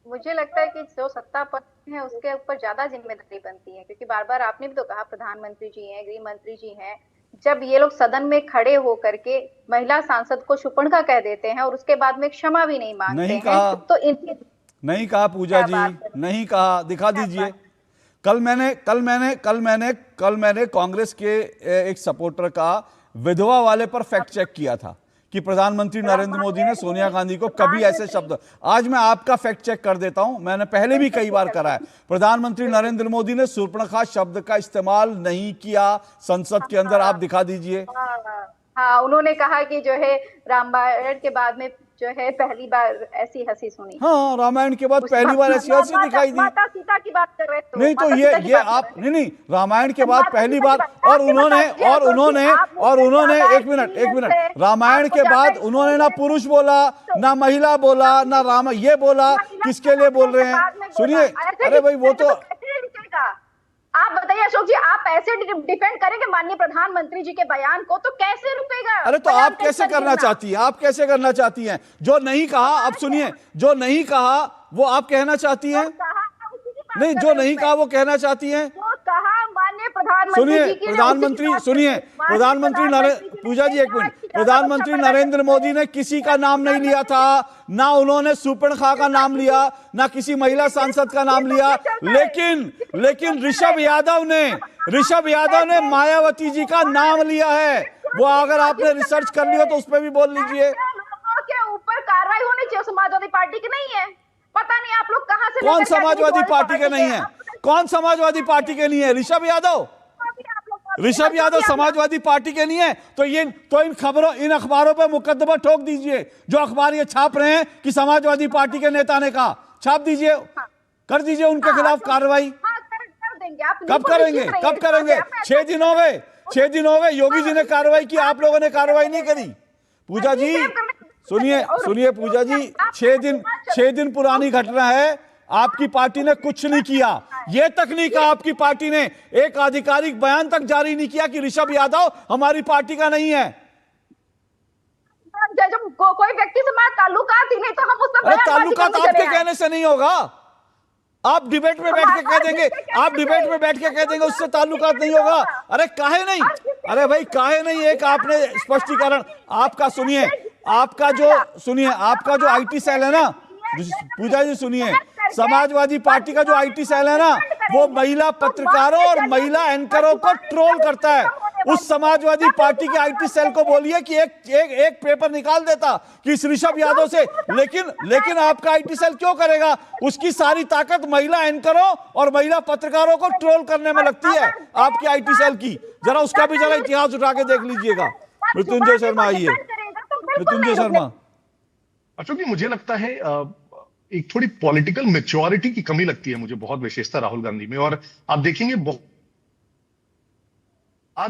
मुझे लगता है कि जो सत्ता पक्ष है उसके ऊपर ज्यादा जिम्मेदारी बनती है, क्योंकि बार बार आपने भी तो कहा प्रधानमंत्री जी हैं, गृह मंत्री जी हैं, जब ये लोग सदन में खड़े होकर के महिला सांसद को शुपणका कह देते हैं और उसके बाद में क्षमा भी नहीं मांगते हैं, तो इनकी नहीं कहा पूजा जी, नहीं कहा, दिखा दीजिए। कल मैंने कांग्रेस के एक सपोर्टर का विधवा वाले पर फैक्ट चेक किया था कि प्रधानमंत्री नरेंद्र मोदी ने सोनिया गांधी को कभी ऐसे शब्द, आज मैं आपका फैक्ट चेक कर देता हूं, मैंने पहले भी कई बार करा है। प्रधानमंत्री नरेंद्र मोदी ने शूर्पणखा शब्द का इस्तेमाल नहीं किया संसद के अंदर, आप दिखा दीजिए। हाँ, उन्होंने कहा कि जो है रामायण के बाद में जो है पहली बार ऐसी हंसी सुनी। हाँ, रामायण के बाद पहली बार ऐसी हंसी दिखाई दी। माता सीता की बात कर रहे थे। नहीं तो ये आप नहीं, रामायण के बाद पहली बार, और उन्होंने एक मिनट, रामायण के बाद उन्होंने ना पुरुष बोला, ना महिला बोला, ना राम, ये बोला, किसके लिए बोल रहे हैं? सुनिए, अरे भाई वो तो आप बताइए अशोक जी, आप ऐसे डिफेंड करेंगे माननीय प्रधानमंत्री जी के बयान को, तो कैसे रुकेगा? अरे तो आप कैसे करना चाहती हैं? आप कैसे करना चाहती हैं? जो नहीं कहा, अब सुनिए, जो नहीं कहा वो आप कहना चाहती हैं? नहीं, जो नहीं कहा वो कहना चाहती हैं? सुनिए, पूजा जी एक मिनट, प्रधानमंत्री नरेंद्र मोदी ने किसी का नाम नहीं लिया था, ना उन्होंने सुपर्णखा का नाम लिया, ना किसी महिला सांसद का नाम लिया, लेकिन ऋषभ यादव ने मायावती जी का नाम लिया है। वो अगर आपने रिसर्च कर लिया तो उस पर भी बोल लीजिए। लोगों के ऊपर कार्रवाई होनी चाहिए, समाजवादी पार्टी की नहीं है। पता नहीं आप लोग कहां से, कौन समाजवादी पार्टी के नहीं है? कौन समाजवादी पार्टी के नहीं है? ऋषभ यादव समाजवादी पार्टी के नहीं है? तो इन अखबारों पे मुकदमा ठोक दीजिए, जो अखबार ये छाप रहे हैं कि समाजवादी पार्टी के नेता ने कहा, छाप दीजिए, कर दीजिए उनके खिलाफ कार्रवाई। कब करेंगे? 6 दिन हो गए योगी जी ने कार्रवाई की, आप लोगों ने कार्रवाई नहीं करी। पूजा जी सुनिए पूजा जी, 6 दिन पुरानी घटना है, आपकी पार्टी ने कुछ नहीं किया। यह तक नहीं कहा आपकी पार्टी ने, एक आधिकारिक बयान तक जारी नहीं किया कि ऋषभ यादव हमारी पार्टी का नहीं है। जब कोई व्यक्ति से हमारा ताल्लुकात ही नहीं, तो हम उस पर ताल्लुकात आपके कहने से नहीं होगा। आप डिबेट में बैठ के कह देंगे उससे ताल्लुकात नहीं होगा। अरे काहे नहीं? अरे भाई काहे नहीं? एक आपने स्पष्टीकरण आपका सुनिए, आपका जो आईटी सेल है ना, पूजा जी सुनिए, समाजवादी पार्टी का जो आईटी सेल है ना, वो महिला पत्रकारों और महिला एंकरों को ट्रोल करता है। उस समाजवादी पार्टी के आईटी सेल को बोलिए कि एक पेपर निकाल देता कि इस ऋषभ यादव से, लेकिन आपका आईटी सेल क्यों करेगा? उसकी सारी ताकत महिला एंकरों और महिला पत्रकारों को ट्रोल करने में लगती है आपकी आईटी सेल की। जरा उसका भी जरा इतिहास उठा के देख लीजिएगा। मृत्युंजय शर्मा आइए। मृत्युंजय शर्मा। अशोक जी, मुझे लगता है एक थोड़ी पॉलिटिकल मैच्योरिटी की कमी लगती है मुझे बहुत विशेषता राहुल गांधी में। और आप देखेंगे बहुत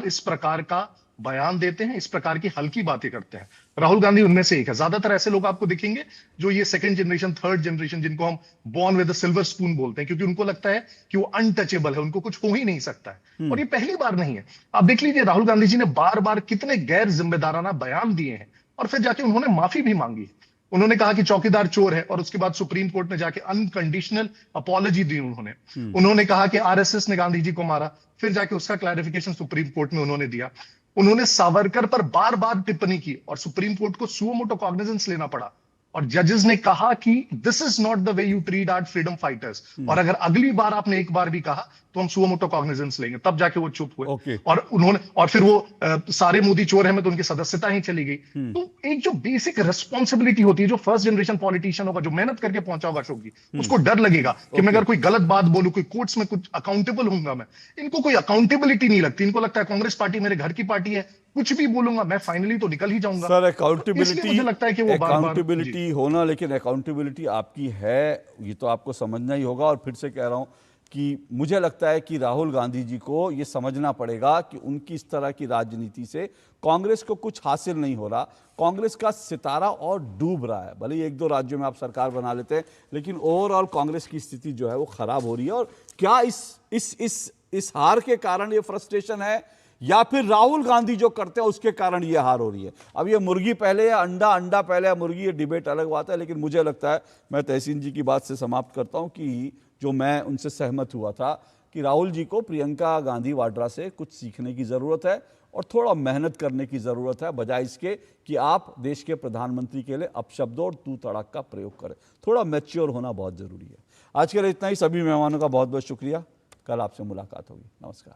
इस प्रकार का बयान देते हैं, इस प्रकार की हल्की बातें करते हैं। राहुल गांधी उनमें से एक है। ज्यादातर ऐसे लोग आपको दिखेंगे जो ये सेकंड जनरेशन, थर्ड जनरेशन, जिनको हम born with a silver spoon बोलते हैं, क्योंकि उनको लगता है कि वो अनटचेबल है, उनको कुछ हो ही नहीं सकता है। और ये पहली बार नहीं है। आप देख लीजिए राहुल गांधी जी ने बार बार कितने गैर जिम्मेदाराना बयान दिए हैं और फिर जाके उन्होंने माफी भी मांगी है। उन्होंने कहा कि चौकीदार चोर है और उसके बाद सुप्रीम कोर्ट में जाके अनकंडीशनल अपॉलॉजी दी उन्होंने कहा कि आरएसएस ने गांधी जी को मारा, फिर जाके उसका क्लैरिफिकेशन सुप्रीम कोर्ट में उन्होंने दिया। उन्होंने सावरकर पर बार बार टिप्पणी की और सुप्रीम कोर्ट को सुओ मोटो कॉग्निजेंस लेना पड़ा और जजेस ने कहा कि this is not the way you treat our freedom fighters, और अगर अगली बार आपने एक बार भी कहा तो हम सुओ मोटो कॉग्निजेंस लेंगे। तब जाके वो चुप हुए और फिर वो सारे मोदी चोर हैं में तो उनकी सदस्यता ही चली गई। तो एक जो बेसिक रिस्पॉन्सिबिलिटी होती है, जो फर्स्ट जनरेशन पॉलिटिशियन होगा, जो मेहनत करके पहुंचा होगा अशोक जी, उसको डर लगेगा कि मैं अगर कोई गलत बात बोलूं, कोई कोर्ट्स में कुछ अकाउंटेबल होऊंगा मैं। इनको कोई अकाउंटेबिलिटी नहीं लगती। इनको लगता है कांग्रेस पार्टी मेरे घर की पार्टी है, कुछ भी बोलूंगा मैं फाइनली तो निकल ही जाऊंगा। सर अकाउंटेबिलिटी, मुझे लगता है कि वो अकाउंटेबिलिटी होना, लेकिन अकाउंटेबिलिटी आपकी है ये तो आपको समझना ही होगा। और फिर से कह रहा हूं कि मुझे लगता है कि राहुल गांधी जी को ये समझना पड़ेगा कि उनकी इस तरह की राजनीति से कांग्रेस को कुछ हासिल नहीं हो रहा। कांग्रेस का सितारा और डूब रहा है। भले ही 1-2 राज्यों में आप सरकार बना लेते हैं, लेकिन ओवरऑल कांग्रेस की स्थिति जो है वो खराब हो रही है। और क्या इस हार के कारण ये फ्रस्ट्रेशन है, या फिर राहुल गांधी जो करते हैं उसके कारण ये हार हो रही है? अब ये मुर्गी पहले या अंडा पहले या मुर्गी, ये डिबेट अलग बात है। लेकिन मुझे लगता है, मैं तहसीन जी की बात से समाप्त करता हूं कि जो मैं उनसे सहमत हुआ था कि राहुल जी को प्रियंका गांधी वाड्रा से कुछ सीखने की ज़रूरत है और थोड़ा मेहनत करने की ज़रूरत है, बजाय इसके कि आप देश के प्रधानमंत्री के लिए अपशब्दों और तू तड़ाक का प्रयोग करें। थोड़ा मैच्योर होना बहुत ज़रूरी है। आज के लिए इतना ही। सभी मेहमानों का बहुत बहुत शुक्रिया। कल आपसे मुलाकात होगी। नमस्कार।